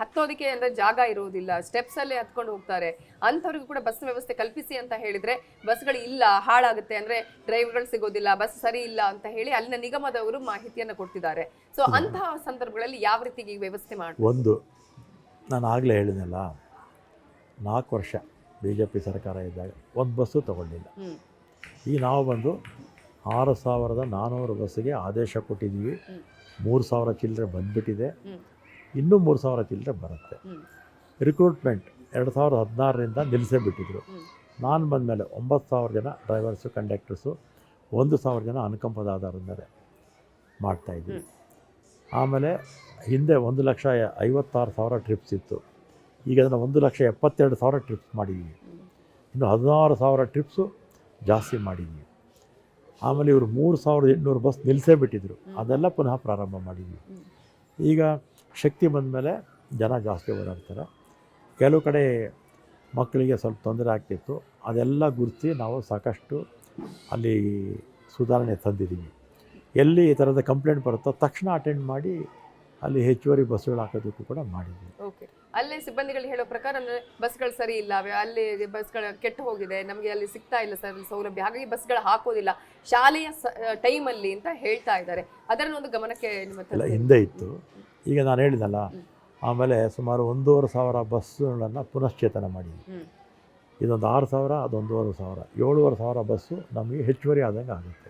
ಹತ್ತೋದಕ್ಕೆ ಅಂದರೆ ಜಾಗ ಇರೋದಿಲ್ಲ, ಸ್ಟೆಪ್ಸಲ್ಲೇ ಹತ್ಕೊಂಡು ಹೋಗ್ತಾರೆ. ಅಂಥವ್ರಿಗೂ ಕೂಡ ಬಸ್ ವ್ಯವಸ್ಥೆ ಕಲ್ಪಿಸಿ ಅಂತ ಹೇಳಿದರೆ ಬಸ್ಗಳು ಇಲ್ಲ, ಹಾಳಾಗುತ್ತೆ, ಅಂದರೆ ಡ್ರೈವರ್ಗಳು ಸಿಗೋದಿಲ್ಲ, ಬಸ್ ಸರಿ ಇಲ್ಲ ಅಂತ ಹೇಳಿ ಅಲ್ಲಿನ ನಿಗಮದವರು ಮಾಹಿತಿಯನ್ನು ಕೊಡ್ತಿದ್ದಾರೆ. ಸೊ ಅಂತಹ ಸಂದರ್ಭಗಳಲ್ಲಿ ಯಾವ ರೀತಿಗೆ ವ್ಯವಸ್ಥೆ ಮಾಡಿ? ಒಂದು, ನಾನು ಆಗಲೇ ಹೇಳಿದ್ನಲ್ಲ, 4 ವರ್ಷ BJP ಸರ್ಕಾರ ಇದ್ದಾಗ ಒಂದು ಬಸ್ಸು ತೊಗೊಳ್ಳಿಲ್ಲ. ಈಗ ನಾವು ಬಂದು 6,400 ಬಸ್ಸಿಗೆ ಆದೇಶ ಕೊಟ್ಟಿದ್ದೀವಿ. 3,000 ಚಿಲ್ಲರೆ ಬಂದುಬಿಟ್ಟಿದೆ, ಇನ್ನೂ 3,000 ಚಿಲ್ಲರೆ ಬರುತ್ತೆ. ರಿಕ್ರೂಟ್ಮೆಂಟ್ 2016ರಿಂದ ನಿಲ್ಲಿಸೇ ಬಿಟ್ಟಿದ್ರು. ನಾನು ಬಂದಮೇಲೆ 9,000 ಜನ ಡ್ರೈವರ್ಸು, ಕಂಡಕ್ಟರ್ಸು, 1,000 ಜನ ಅನುಕಂಪದ ಆಧಾರದ ಮೇಲೆ ಮಾಡ್ತಾಯಿದ್ವಿ. ಆಮೇಲೆ ಹಿಂದೆ 1,56,000 ಟ್ರಿಪ್ಸ್ ಇತ್ತು, ಈಗ ಅದನ್ನು 1,72,000 ಟ್ರಿಪ್ಸ್ ಮಾಡಿದ್ದೀವಿ. ಇನ್ನು 16,000 ಟ್ರಿಪ್ಸು ಜಾಸ್ತಿ ಮಾಡಿದ್ದೀವಿ. ಆಮೇಲೆ ಇವರು 3,800 ಬಸ್ ನಿಲ್ಲಿಸೇ ಬಿಟ್ಟಿದ್ರು, ಅದೆಲ್ಲ ಪುನಃ ಪ್ರಾರಂಭ ಮಾಡಿದ್ವಿ. ಈಗ ಶಕ್ತಿ ಬಂದ ಮೇಲೆ ಜನ ಜಾಸ್ತಿ ಓಡಾಡ್ತಾರೆ. ಕೆಲವು ಕಡೆ ಮಕ್ಕಳಿಗೆ ಸ್ವಲ್ಪ ತೊಂದರೆ ಆಗ್ತಿತ್ತು, ಅದೆಲ್ಲ ಗುರುತಿಸಿ ನಾವು ಸಾಕಷ್ಟು ಅಲ್ಲಿ ಸುಧಾರಣೆ ತಂದಿದ್ದೀವಿ. ಎಲ್ಲಿ ಈ ಥರದ ಕಂಪ್ಲೇಂಟ್ ಬರುತ್ತೋ ತಕ್ಷಣ ಅಟೆಂಡ್ ಮಾಡಿ ಅಲ್ಲಿ ಹೆಚ್ಚುವರಿ ಬಸ್ಸುಗಳು ಹಾಕೋದಕ್ಕೂ ಕೂಡ ಮಾಡಿದ್ವಿ. ಓಕೆ. ಅಲ್ಲೇ ಸಿಬ್ಬಂದಿಗಳು ಹೇಳೋ ಪ್ರಕಾರ ಬಸ್ಗಳು ಸರಿ ಇಲ್ಲ, ಅಲ್ಲಿ ಬಸ್ಗಳು ಕೆಟ್ಟು ಹೋಗಿದೆ, ನಮಗೆ ಅಲ್ಲಿ ಸಿಗ್ತಾ ಇಲ್ಲ ಸರ್ ಸೌಲಭ್ಯ, ಹಾಗಾಗಿ ಬಸ್ಗಳು ಹಾಕೋದಿಲ್ಲ ಶಾಲೆಯ ಟೈಮಲ್ಲಿ ಅಂತ ಹೇಳ್ತಾ ಇದ್ದಾರೆ. ಅದರ ಒಂದು ಗಮನಕ್ಕೆ ಎಲ್ಲ ಹಿಂದೆ ಇತ್ತು, ಈಗ ನಾನು ಹೇಳಿದಲ್ಲ. ಆಮೇಲೆ ಸುಮಾರು 1,500 ಬಸ್ಸುಗಳನ್ನು ಪುನಶ್ಚೇತನ ಮಾಡಿದ್ವಿ. ಇದೊಂದು 6,000, ಅದೊಂದು 1,500, 7,500 ಬಸ್ಸು ನಮಗೆ ಹೆಚ್ಚುವರಿ ಆದಂಗೆ ಆಗುತ್ತೆ.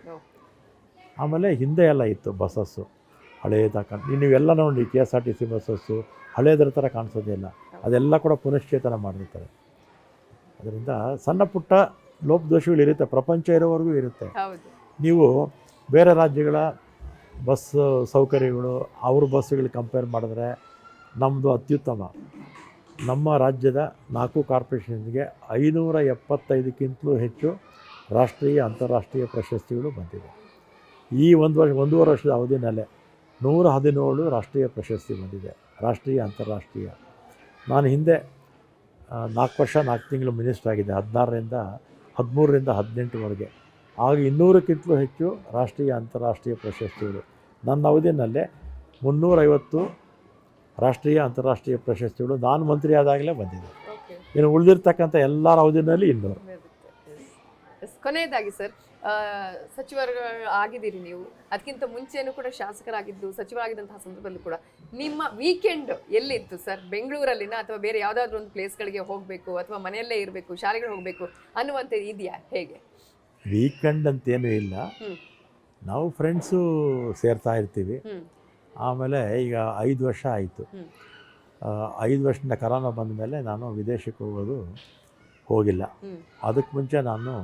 ಆಮೇಲೆ ಹಿಂದೆ ಎಲ್ಲ ಇತ್ತು ಬಸ್ಸಸ್ಸು ಹಳೆಯದ ನೀವೆಲ್ಲ ನೋಡಿ, KSRTC ಬಸ್ಸಸ್ಸು ಹಳೆಯದ್ರ ಥರ ಕಾಣಿಸೋದೇ ಇಲ್ಲ, ಅದೆಲ್ಲ ಕೂಡ ಪುನಶ್ಚೇತನ ಮಾಡಿರ್ತಾರೆ. ಅದರಿಂದ ಸಣ್ಣ ಪುಟ್ಟ ಲೋಪದೋಷಗಳಿರುತ್ತೆ, ಪ್ರಪಂಚ ಇರೋವರೆಗೂ ಇರುತ್ತೆ. ನೀವು ಬೇರೆ ರಾಜ್ಯಗಳ ಬಸ್ ಸೌಕರ್ಯಗಳು ಅವ್ರ ಬಸ್ಸುಗಳಿಗೆ ಕಂಪೇರ್ ಮಾಡಿದ್ರೆ ನಮ್ಮದು ಅತ್ಯುತ್ತಮ. ನಮ್ಮ ರಾಜ್ಯದ 4 ಕಾರ್ಪೊರೇಷನ್ಗೆ 575ಕ್ಕಿಂತಲೂ ಹೆಚ್ಚು ರಾಷ್ಟ್ರೀಯ ಅಂತಾರಾಷ್ಟ್ರೀಯ ಪ್ರಶಸ್ತಿಗಳು ಬಂದಿದೆ. ಈ ಒಂದೂವರೆ ವರ್ಷದ ಅವಧಿನಲ್ಲೇ 117 ರಾಷ್ಟ್ರೀಯ ಪ್ರಶಸ್ತಿ ಬಂದಿದೆ, ರಾಷ್ಟ್ರೀಯ ಅಂತಾರಾಷ್ಟ್ರೀಯ. ನಾನು ಹಿಂದೆ 4 ವರ್ಷ 4 ತಿಂಗಳು ಮಿನಿಸ್ಟರ್ ಆಗಿದ್ದೆ, 13ರಿಂದ 18ವರೆಗೆ. ಆಗ 200ಕ್ಕಿಂತಲೂ ಹೆಚ್ಚು ರಾಷ್ಟ್ರೀಯ ಅಂತಾರಾಷ್ಟ್ರೀಯ ಪ್ರಶಸ್ತಿಗಳು. ನನ್ನ ಅವಧಿನಲ್ಲೇ 350 ರಾಷ್ಟ್ರೀಯ ಅಂತಾರಾಷ್ಟ್ರೀಯ ಪ್ರಶಸ್ತಿಗಳು ನಾನು ಮಂತ್ರಿ ಆದಾಗಲೇ ಬಂದಿದೆ. ಇನ್ನು ಉಳಿದಿರ್ತಕ್ಕಂಥ ಎಲ್ಲರ ಅವಧಿನಲ್ಲಿ 200. ಕೊನೆಯದಾಗಿ ಸರ್, ಸಚಿವರು ಆಗಿದ್ದೀರಿ ನೀವು, ಅದಕ್ಕಿಂತ ಮುಂಚೆನೂ ಕೂಡ ಶಾಸಕರಾಗಿದ್ದು ಸಚಿವರಾಗಿದ್ದಂತಹ ಸಂದರ್ಭದಲ್ಲೂ ಕೂಡ ನಿಮ್ಮ ವೀಕೆಂಡ್ ಎಲ್ಲಿತ್ತು ಸರ್? ಬೆಂಗಳೂರಲ್ಲಿನ ಅಥವಾ ಬೇರೆ ಯಾವ್ದಾದ್ರು ಒಂದು ಪ್ಲೇಸ್ಗಳಿಗೆ ಹೋಗ್ಬೇಕು ಅಥವಾ ಮನೆಯಲ್ಲೇ ಇರಬೇಕು, ಶಾಲೆಗಳಿಗೆ ಹೋಗ್ಬೇಕು ಅನ್ನುವಂಥದ್ದು ಇದೆಯಾ, ಹೇಗೆ? ವೀಕೆಂಡ್ ಅಂತೇನೂ ಇಲ್ಲ, ಹ್ಮ್ ನಾವು ಫ್ರೆಂಡ್ಸು ಸೇರ್ತಾ ಇರ್ತೀವಿ. ಹ್ಮ್ ಆಮೇಲೆ ಈಗ 5 ವರ್ಷ ಆಯಿತು. ಹ್ಮ್ 5 ವರ್ಷದಿಂದ ಕರೋನಾ ಬಂದ ಮೇಲೆ ನಾನು ವಿದೇಶಕ್ಕೆ ಹೋಗಿಲ್ಲ. ಹ್ಮ್ ಅದಕ್ಕೆ ಮುಂಚೆ ನಾನು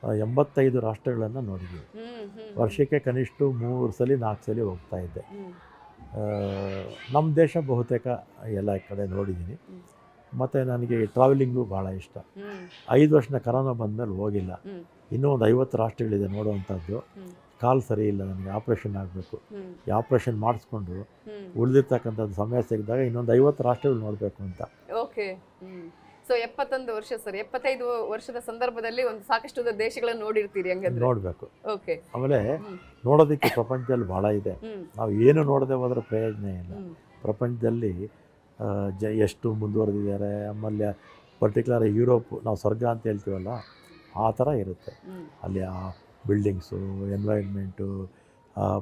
85 ರಾಷ್ಟ್ರಗಳನ್ನು ನೋಡಿದ್ದೀನಿ. ಹ್ಮ್ ಹ್ಮ್ ವರ್ಷಕ್ಕೆ ಕನಿಷ್ಠ 3 ಸಲ 4 ಸಲ ಹೋಗ್ತಾ ಇದ್ದೆ. ಹ್ಮ್ ನಮ್ಮ ದೇಶ ಬಹುತೇಕ ಎಲ್ಲ ಕಡೆ ನೋಡಿದ್ದೀನಿ. ಹ್ಮ್ ಮತ್ತು ನನಗೆ ಟ್ರಾವೆಲಿಂಗು ಭಾಳ ಇಷ್ಟ. ಹ್ಮ್ 5 ವರ್ಷದ ಕರೋನಾ ಬಂದಮೇಲೆ ಹೋಗಿಲ್ಲ. ಹ್ಮ್ ಇನ್ನೂ ಒಂದು 50 ರಾಷ್ಟ್ರಗಳಿದೆ ನೋಡುವಂಥದ್ದು. ಹ್ಮ್ ಕಾಲು ಸರಿ ಇಲ್ಲ, ನನಗೆ ಆಪ್ರೇಷನ್ ಆಗಬೇಕು. ಹ್ಮ್ ಈ ಆಪ್ರೇಷನ್ ಮಾಡಿಸ್ಕೊಂಡು ಹ್ಮ್ ಉಳಿದಿರ್ತಕ್ಕಂಥದ್ದು ಸಮಯ ಸಿಕ್ಕಿದಾಗ ಇನ್ನೊಂದು 50 ರಾಷ್ಟ್ರಗಳು ನೋಡಬೇಕು ಅಂತ. ಓಕೆ. ಸೊ 71 ವರ್ಷ ಸರ್, 75 ವರ್ಷದ ಸಂದರ್ಭದಲ್ಲಿ ಒಂದು ಸಾಕಷ್ಟು ದೇಶಗಳನ್ನು ನೋಡಿರ್ತೀರಿ ಹಂಗಂದ್ರೆ. ನೋಡಬೇಕು. ಓಕೆ. ಆಮೇಲೆ ನೋಡೋದಕ್ಕೆ ಪ್ರಪಂಚದಲ್ಲಿ ಭಾಳ ಇದೆ. ನಾವು ಏನು ನೋಡದೆ ಹೋದ್ರೆ ಪ್ರಯೋಜನ ಇಲ್ಲ. ಪ್ರಪಂಚದಲ್ಲಿ ಎಷ್ಟು ಮುಂದುವರೆದಿದ್ದಾರೆ. ಆಮೇಲೆ ಪರ್ಟಿಕ್ಯುಲರ್ ಯುರೋಪ್, ನಾವು ಸ್ವರ್ಗ ಅಂತ ಹೇಳ್ತೀವಲ್ಲ, ಆ ಥರ ಇರುತ್ತೆ ಅಲ್ಲಿ. ಆ ಬಿಲ್ಡಿಂಗ್ಸು, ಎನ್ವೈರ್ಮೆಂಟು,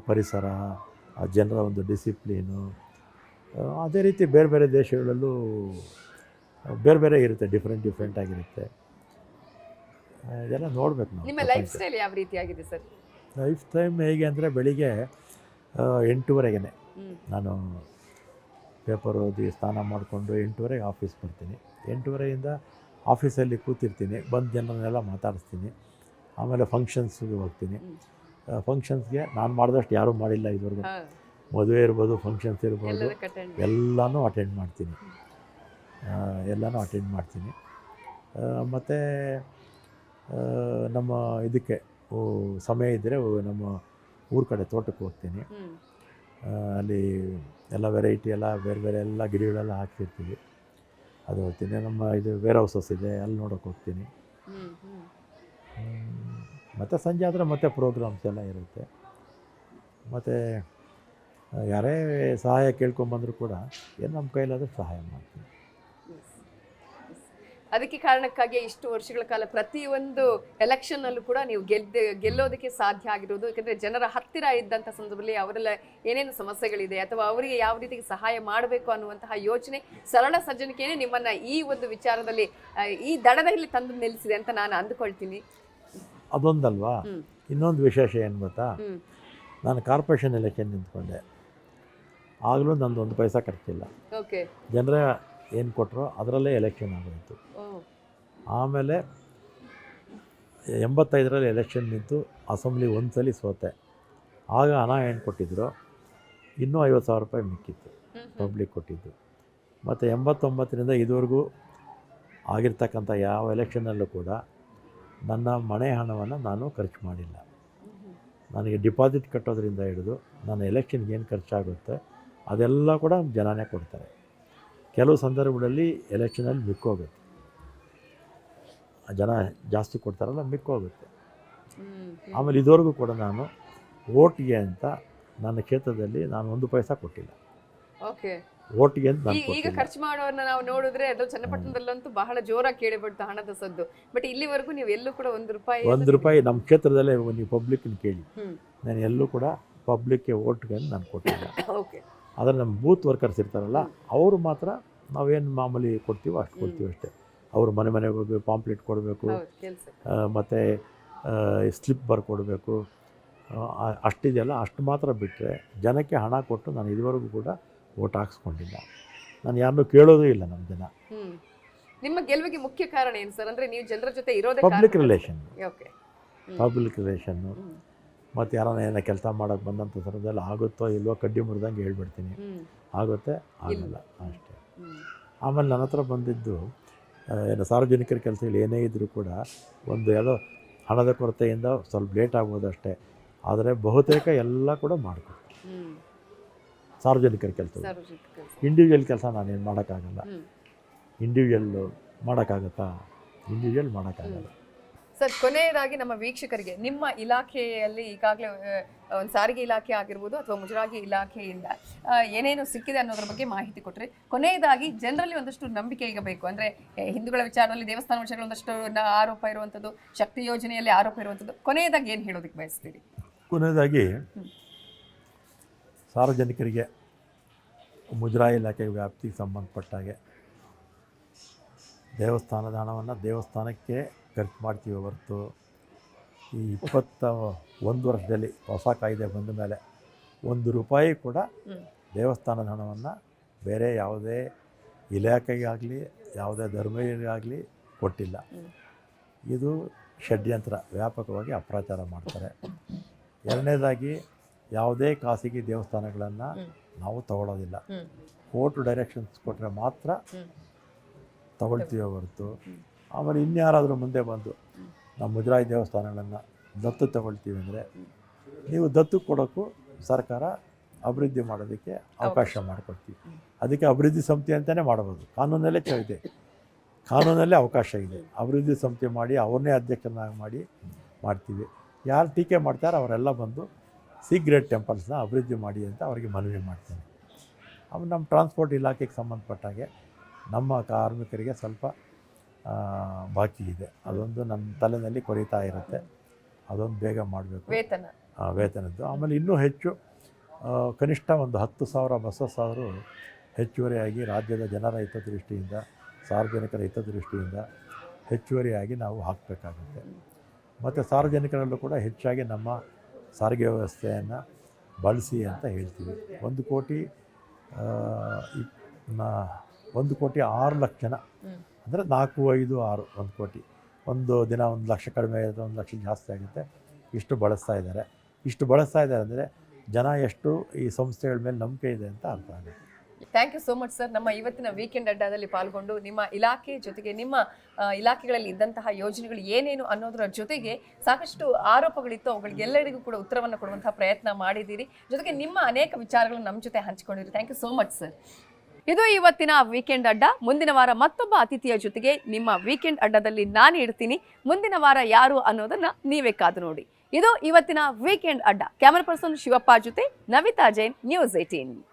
ಪರಿಸರ, ಜನರ ಒಂದು ಡಿಸಿಪ್ಲೀನು, ಅದೇ ರೀತಿ ಬೇರೆ ಬೇರೆ ದೇಶಗಳಲ್ಲೂ ಬೇರೆ ಬೇರೆ ಇರುತ್ತೆ, ಡಿಫ್ರೆಂಟ್ ಆಗಿರುತ್ತೆ. ಇದೆಲ್ಲ ನೋಡ್ಬೇಕು ನಾವು. ನಿಮ್ಮ ಲೈಫ್ ಸ್ಟೈಲ್ ಯಾವ ರೀತಿಯಾಗಿದೆ ಸರ್? ಲೈಫ್ ಟೈಮ್ ಹೇಗೆ ಅಂದರೆ, ಬೆಳಿಗ್ಗೆ 8:30ಗೆ ನಾನು ಪೇಪರ್ ಓದಿ ಸ್ನಾನ ಮಾಡಿಕೊಂಡು 8:30ಗೆ ಆಫೀಸ್ ಬರ್ತೀನಿ. 8:30ಯಿಂದ ಆಫೀಸಲ್ಲಿ ಕೂತಿರ್ತೀನಿ, ಬಂದು ಜನರನ್ನೆಲ್ಲ ಮಾತಾಡಿಸ್ತೀನಿ. ಆಮೇಲೆ ಫಂಕ್ಷನ್ಸ್ಗೆ ಹೋಗ್ತೀನಿ. ಫಂಕ್ಷನ್ಸ್ಗೆ ನಾನು ಮಾಡಿದಷ್ಟು ಯಾರೂ ಮಾಡಿಲ್ಲ ಇದುವರೆಗೂ. ಮದುವೆ ಇರ್ಬೋದು, ಫಂಕ್ಷನ್ಸ್ ಇರ್ಬೋದು, ಎಲ್ಲನೂ ಅಟೆಂಡ್ ಮಾಡ್ತೀನಿ. ಮತ್ತು ನಮ್ಮ ಇದಕ್ಕೆ ಸಮಯ ಇದ್ದರೆ ನಮ್ಮ ಊರ ಕಡೆ ತೋಟಕ್ಕೆ ಹೋಗ್ತೀನಿ. ಅಲ್ಲಿ ಎಲ್ಲ ವೆರೈಟಿ ಎಲ್ಲ ಬೇರೆ ಬೇರೆ ಎಲ್ಲ ಗಿಡಗಳೆಲ್ಲ ಹಾಕ್ತಿರ್ತೀವಿ, ಅದು ಹೋಗ್ತೀನಿ. ನಮ್ಮ ಇದು ವೇರ್ ಹೌಸಸ್ ಇದೆ, ಅಲ್ಲಿ ನೋಡೋಕೆ ಹೋಗ್ತೀನಿ. ಮತ್ತು ಸಂಜೆ ಆದರೆ ಮತ್ತೆ ಪ್ರೋಗ್ರಾಮ್ಸ್ ಎಲ್ಲ ಇರುತ್ತೆ. ಮತ್ತು ಯಾರೇ ಸಹಾಯ ಕೇಳ್ಕೊಂಬಂದರೂ ಕೂಡ ಏನು ನಮ್ಮ ಕೈಲಾದರೂ ಸಹಾಯ ಮಾಡ್ತೀನಿ. ಅದಕ್ಕೆ ಕಾರಣಕ್ಕಾಗಿ ಇಷ್ಟು ವರ್ಷಗಳ ಕಾಲ ಪ್ರತಿಯೊಂದು ಎಲೆಕ್ಷನ್ ಅಲ್ಲೂ ಕೂಡ ನೀವು ಗೆಲ್ಲೋದಕ್ಕೆ ಸಾಧ್ಯ ಆಗಿರೋದು. ಯಾಕಂದ್ರೆ ಜನರ ಹತ್ತಿರ ಇದ್ದಂಥ ಸಂದರ್ಭದಲ್ಲಿ ಅವರೆಲ್ಲ ಏನೇನು ಸಮಸ್ಯೆಗಳಿದೆ ಅಥವಾ ಅವರಿಗೆ ಯಾವ ರೀತಿ ಸಹಾಯ ಮಾಡಬೇಕು ಅನ್ನುವಂತಹ ಯೋಚನೆ, ಸರಳ ಸಜ್ಜನಿಕೆಯೇ ನಿಮ್ಮನ್ನ ಈ ಒಂದು ವಿಚಾರದಲ್ಲಿ ಈ ದಡದಲ್ಲಿ ತಂದು ನಿಲ್ಲಿಸಿದೆ ಅಂತ ನಾನು ಅಂದುಕೊಳ್ತೀನಿ. ಅದೊಂದಲ್ವಾ. ಇನ್ನೊಂದು ವಿಶೇಷ ಏನು ಗೊತ್ತಾ, ನಾನು ಕಾರ್ಪೊರೇಷನ್ ಎಲೆಕ್ಷನ್ ನಿಂತ್ಕೊಂಡೆ. ಆಗಲೂ ನಂದು 1 ಪೈಸಾ ಖರ್ಚಿಲ್ಲ. ಓಕೆ. ಜನರ ಏನು ಕೊಟ್ಟರು ಅದರಲ್ಲೇ ಎಲೆಕ್ಷನ್ ಆಗೋಯಿತು. ಆಮೇಲೆ 85ರಲ್ಲಿ ಎಲೆಕ್ಷನ್ ನಿಂತು ಅಸೆಂಬ್ಲಿ 1 ಸಲ ಸೋತೆ. ಆಗ ಹಣ ಏನು ಕೊಟ್ಟಿದ್ರು, ಇನ್ನೂ 50,000 ರೂಪಾಯಿ ಮಿಕ್ಕಿತ್ತು ಪಬ್ಲಿಕ್ ಕೊಟ್ಟಿದ್ದು. ಮತ್ತು 89ರಿಂದ ಇದುವರೆಗೂ ಆಗಿರ್ತಕ್ಕಂಥ ಯಾವ ಎಲೆಕ್ಷನಲ್ಲೂ ಕೂಡ ನನ್ನ ಮನೆ ಹಣವನ್ನು ನಾನು ಖರ್ಚು ಮಾಡಿಲ್ಲ. ನನಗೆ ಡಿಪಾಸಿಟ್ ಕಟ್ಟೋದ್ರಿಂದ ಹಿಡಿದು ನನ್ನ ಎಲೆಕ್ಷನ್ಗೆ ಏನು ಖರ್ಚಾಗುತ್ತೆ ಅದೆಲ್ಲ ಕೂಡ ಜನನೇ ಕೊಡ್ತಾರೆ. ಕೆಲವು ಸಂದರ್ಭಗಳಲ್ಲಿ ಎಲೆಕ್ಷನಲ್ಲಿ ಮಿಕ್ಕೋಗುತ್ತೆ, ಜನ ಜಾಸ್ತಿ ಕೊಡ್ತಾರಲ್ಲ, ಮಿಕ್ಕೋಗುತ್ತೆ. ಆಮೇಲೆ ಇದುವರೆಗೂ ಕೂಡ ನಾನು ಓಟ್ಗೆ ಅಂತ ನನ್ನ ಕ್ಷೇತ್ರದಲ್ಲಿ ನಾನು 1 ಪೈಸಾ ಕೊಟ್ಟಿಲ್ಲ. ಓಕೆ. ಓಟ್ಗೆ ಅಂತ ನಾನು ಈಗ ಖರ್ಚು ಮಾಡೋರನ್ನ ನಾವು ನೋಡಿದ್ರೆ ಅದು ಚನ್ನಪಟ್ಟಣದಲ್ಲಂತೂ ಬಹಳ ಜೋರಾಗಿ ಕೇಳಿಬಿಡ್ತು ಹಣದ ಸದ್ದು. ಬಟ್ ಇಲ್ಲಿವರೆಗೂ ನೀವು ಎಲ್ಲೂ ಕೂಡ 1 ರೂಪಾಯಿ ನಮ್ಮ ಕ್ಷೇತ್ರದಲ್ಲೇ ನೀವು ಪಬ್ಲಿಕ್ನ ಕೇಳಿ, ನಾನು ಎಲ್ಲೂ ಕೂಡ ಪಬ್ಲಿಕ್ಗೆ ಓಟ್ಗೆ ಅಂತ ನಾನು ಕೊಟ್ಟಿಲ್ಲ. ಓಕೆ. ಆದರೆ ನಮ್ಮ ಬೂತ್ ವರ್ಕರ್ಸ್ ಇರ್ತಾರಲ್ಲ, ಅವರು ಮಾತ್ರ ನಾವೇನು ಮಾಮೂಲಿ ಕೊಡ್ತೀವೋ ಅಷ್ಟು ಕೊಡ್ತೀವಿ ಅಷ್ಟೇ. ಅವರು ಮನೆಗೆ ಹೋಗಿ ಪಾಂಪ್ಲೆಟ್ ಕೊಡಬೇಕು, ಮತ್ತು ಸ್ಲಿಪ್ ಬರ್ಕೊಡ್ಬೇಕು, ಅಷ್ಟಿದೆಯಲ್ಲ, ಅಷ್ಟು ಮಾತ್ರ ಬಿಟ್ಟರೆ ಜನಕ್ಕೆ ಹಣ ಕೊಟ್ಟು ನಾನು ಇದುವರೆಗೂ ಕೂಡ ಓಟ್ ಹಾಕ್ಸ್ಕೊಂಡಿಲ್ಲ. ನಾನು ಯಾರನ್ನೂ ಕೇಳೋದೂ ಇಲ್ಲ ನಮ್ಮ ಜನ. ನಿಮ್ಮ ಗೆಲುವಿಗೆ ಮುಖ್ಯ ಕಾರಣ ಏನು ಸರ್? ಅಂದರೆ ನೀವು ಜನರ ಜೊತೆ ಇರೋದೇ public relation. Okay. Public relation. ಮತ್ತು ಯಾರನ್ನ ಏನೋ ಕೆಲಸ ಮಾಡೋಕ್ಕೆ ಬಂದಂಥ ಸಂದರ್ಭದಲ್ಲಿ ಆಗುತ್ತೋ ಇಲ್ವೋ ಕಡ್ಡಿ ಮುರಿದಂಗೆ ಹೇಳ್ಬಿಡ್ತೀನಿ, ಆಗುತ್ತೆ ಆಗಲ್ಲ ಅಷ್ಟೇ. ಆಮೇಲೆ ನನ್ನ ಹತ್ರ ಬಂದಿದ್ದು ಏನು ಸಾರ್ವಜನಿಕರ ಕೆಲಸಗಳು ಏನೇ ಇದ್ದರೂ ಕೂಡ ಒಂದು ಯಾವುದೋ ಹಣದ ಕೊರತೆಯಿಂದ ಸ್ವಲ್ಪ ಲೇಟ್ ಆಗ್ಬೋದು ಅಷ್ಟೇ, ಆದರೆ ಬಹುತೇಕ ಎಲ್ಲ ಕೂಡ ಮಾಡ್ಕೊಡ್ತೀನಿ ಸಾರ್ವಜನಿಕರ ಕೆಲಸ. ಇಂಡಿವಿಜುವಲ್ ಕೆಲಸ ನಾನೇನು ಮಾಡೋಕ್ಕಾಗಲ್ಲ. ಇಂಡಿವಿಜುವಲ್ ಮಾಡೋಕ್ಕಾಗತ್ತಾ? ಇಂಡಿವಿಜುವಲ್ ಮಾಡೋಕ್ಕಾಗಲ್ಲ. ಸರ್, ಕೊನೆಯದಾಗಿ ನಮ್ಮ ವೀಕ್ಷಕರಿಗೆ ನಿಮ್ಮ ಇಲಾಖೆಯಲ್ಲಿ ಈಗಾಗಲೇ ಒಂದು ಸಾರಿಗೆ ಇಲಾಖೆ ಆಗಿರ್ಬೋದು ಅಥವಾ ಮುಜರಾಯಿ ಇಲಾಖೆಯಿಂದ ಏನೇನು ಸಿಕ್ಕಿದೆ ಅನ್ನೋದ್ರ ಬಗ್ಗೆ ಮಾಹಿತಿ ಕೊಟ್ಟರೆ, ಕೊನೆಯದಾಗಿ ಜನರಲ್ಲಿ ಒಂದಷ್ಟು ನಂಬಿಕೆ ಈಗ ಬೇಕು. ಅಂದರೆ ಹಿಂದೂಗಳ ವಿಚಾರದಲ್ಲಿ ದೇವಸ್ಥಾನ ವಿಷಯಗಳು ಒಂದಷ್ಟು ಆರೋಪ ಇರುವಂಥದ್ದು, ಶಕ್ತಿ ಯೋಜನೆಯಲ್ಲಿ ಆರೋಪ ಇರುವಂಥದ್ದು, ಕೊನೆಯದಾಗಿ ಏನು ಹೇಳೋದಕ್ಕೆ ಬಯಸ್ತೀರಿ? ಕೊನೆಯದಾಗಿ ಸಾರ್ವಜನಿಕರಿಗೆ ಮುಜರಾಯಿ ಇಲಾಖೆ ವ್ಯಾಪ್ತಿಗೆ ಸಂಬಂಧಪಟ್ಟ ಹಾಗೆ ದೇವಸ್ಥಾನದ ಹಣವನ್ನು ದೇವಸ್ಥಾನಕ್ಕೆ ಖರ್ಚು ಮಾಡ್ತೀವಿ ಹೊರತು ಈ 21 ವರ್ಷದಲ್ಲಿ ಹೊಸ ಕಾಯ್ದೆ ಬಂದ ಮೇಲೆ 1 ರೂಪಾಯಿ ಕೂಡ ದೇವಸ್ಥಾನದ ಹಣವನ್ನು ಬೇರೆ ಯಾವುದೇ ಇಲಾಖೆಗಾಗಲಿ ಯಾವುದೇ ಧರ್ಮೀಯರಿಗಾಗಲಿ ಕೊಟ್ಟಿಲ್ಲ. ಇದು ಷಡ್ಯಂತ್ರ, ವ್ಯಾಪಕವಾಗಿ ಅಪ್ರಚಾರ ಮಾಡ್ತಾರೆ. ಎರಡನೇದಾಗಿ ಯಾವುದೇ ಖಾಸಗಿ ದೇವಸ್ಥಾನಗಳನ್ನು ನಾವು ತಗೊಳ್ಳೋದಿಲ್ಲ. ಕೋರ್ಟ್ ಡೈರೆಕ್ಷನ್ಸ್ ಕೊಟ್ಟರೆ ಮಾತ್ರ ತಗೊಳ್ತೀವಿ ಹೊರತು ಆಮೇಲೆ ಇನ್ಯಾರಾದರೂ ಮುಂದೆ ಬಂದು ನಾವು ಮುಜರಾಯಿ ದೇವಸ್ಥಾನಗಳನ್ನು ದತ್ತು ತಗೊಳ್ತೀವಿ ಅಂದರೆ ನೀವು ದತ್ತು ಕೊಡೋಕ್ಕೂ ಸರ್ಕಾರ ಅಭಿವೃದ್ಧಿ ಮಾಡೋದಕ್ಕೆ ಅವಕಾಶ ಮಾಡಿಕೊಡ್ತೀವಿ. ಅದಕ್ಕೆ ಅಭಿವೃದ್ಧಿ ಸಮಿತಿ ಅಂತಲೇ ಮಾಡ್ಬೋದು. ಕಾನೂನಲ್ಲೇ ಇದೆ, ಕಾನೂನಲ್ಲೇ ಅವಕಾಶ ಇದೆ. ಅಭಿವೃದ್ಧಿ ಸಮಿತಿ ಮಾಡಿ ಅವ್ರನ್ನೇ ಅಧ್ಯಕ್ಷನಾಗಿ ಮಾಡ್ತೀವಿ. ಯಾರು ಟೀಕೆ ಮಾಡ್ತಾರೆ ಅವರೆಲ್ಲ ಬಂದು ಸಿ ಗ್ರೇಡ್ ಟೆಂಪಲ್ಸ್ನ ಅಭಿವೃದ್ಧಿ ಮಾಡಿ ಅಂತ ಅವರಿಗೆ ಮನವಿ ಮಾಡ್ತೀನಿ. ಆಮೇಲೆ ನಮ್ಮ ಟ್ರಾನ್ಸ್ಪೋರ್ಟ್ ಇಲಾಖೆಗೆ ಸಂಬಂಧಪಟ್ಟಾಗೆ ನಮ್ಮ ಕಾರ್ಮಿಕರಿಗೆ ಸ್ವಲ್ಪ ಬಾಕಿ ಇದೆ. ಅದೊಂದು ನನ್ನ ತಲೆಯಲ್ಲಿ ಕೊರಿತಾ ಇರುತ್ತೆ. ಅದೊಂದು ಬೇಗ ಮಾಡಬೇಕು, ವೇತನದ್ದು. ಆಮೇಲೆ ಇನ್ನೂ ಹೆಚ್ಚು ಕನಿಷ್ಠ ಒಂದು 10,000 ಬಸ್ಸಸ್ ಆದರೂ ಹೆಚ್ಚುವರಿಯಾಗಿ ರಾಜ್ಯದ ಜನರ ಹಿತದೃಷ್ಟಿಯಿಂದ, ಸಾರ್ವಜನಿಕರ ಹಿತದೃಷ್ಟಿಯಿಂದ ಹೆಚ್ಚುವರಿಯಾಗಿ ನಾವು ಹಾಕಬೇಕಾಗುತ್ತೆ. ಮತ್ತು ಸಾರ್ವಜನಿಕರಲ್ಲೂ ಕೂಡ ಹೆಚ್ಚಾಗಿ ನಮ್ಮ ಸಾರಿಗೆ ವ್ಯವಸ್ಥೆಯನ್ನು ಬಳಸಿ ಅಂತ ಹೇಳ್ತೀವಿ. 1,06,00,000 ಜನ ಅಂದರೆ 4, 5, 6 1 ಕೋಟಿ. ಒಂದು ದಿನ 1 ಲಕ್ಷ ಕಡಿಮೆ ಆಗುತ್ತೆ, 1 ಲಕ್ಷ ಜಾಸ್ತಿ ಆಗುತ್ತೆ. ಇಷ್ಟು ಬಳಸ್ತಾ ಇದ್ದಾರೆ ಅಂದರೆ ಜನ ಎಷ್ಟು ಈ ಸಂಸ್ಥೆಗಳ ಮೇಲೆ ನಂಬಿಕೆ ಇದೆ ಅಂತ ಅರ್ಥ ಆಗುತ್ತೆ. Thank you so much sir. ನಮ್ಮ ಇವತ್ತಿನ ವೀಕೆಂಡ್ ಅಡ್ಡಾದಲ್ಲಿ ಪಾಲ್ಗೊಂಡು ನಿಮ್ಮ ಇಲಾಖೆ ಜೊತೆಗೆ ನಿಮ್ಮ ಇಲಾಖೆಗಳಲ್ಲಿ ಇದ್ದಂತಹ ಯೋಜನೆಗಳು ಏನೇನು ಅನ್ನೋದರ ಜೊತೆಗೆ ಸಾಕಷ್ಟು ಆರೋಪಗಳಿತ್ತು, ಅವುಗಳಿಗೆಲ್ಲರಿಗೂ ಕೂಡ ಉತ್ತರವನ್ನು ಕೊಡುವಂತಹ ಪ್ರಯತ್ನ ಮಾಡಿದ್ದೀರಿ. ಜೊತೆಗೆ ನಿಮ್ಮ ಅನೇಕ ವಿಚಾರಗಳನ್ನು ನಮ್ಮ ಜೊತೆ ಹಂಚಿಕೊಂಡಿರಿ. Thank you so much sir. ಇದು ಇವತ್ತಿನ ವೀಕೆಂಡ್ ಅಡ್ಡ. ಮುಂದಿನ ವಾರ ಮತ್ತೊಬ್ಬ ಅತಿಥಿಯ ಜೊತೆಗೆ ನಿಮ್ಮ ವೀಕೆಂಡ್ ಅಡ್ಡದಲ್ಲಿ ನಾನು ಇಡ್ತೀನಿ. ಮುಂದಿನ ವಾರ ಯಾರು ಅನ್ನೋದನ್ನ ನೀವೇ ಕಾದು ನೋಡಿ. ಇದು ಇವತ್ತಿನ ವೀಕೆಂಡ್ ಅಡ್ಡ. ಕ್ಯಾಮರಾ ಪರ್ಸನ್ ಶಿವಪ್ಪ ಜೊತೆ ನವಿತಾ ಜೈನ್, ನ್ಯೂಸ್ 18.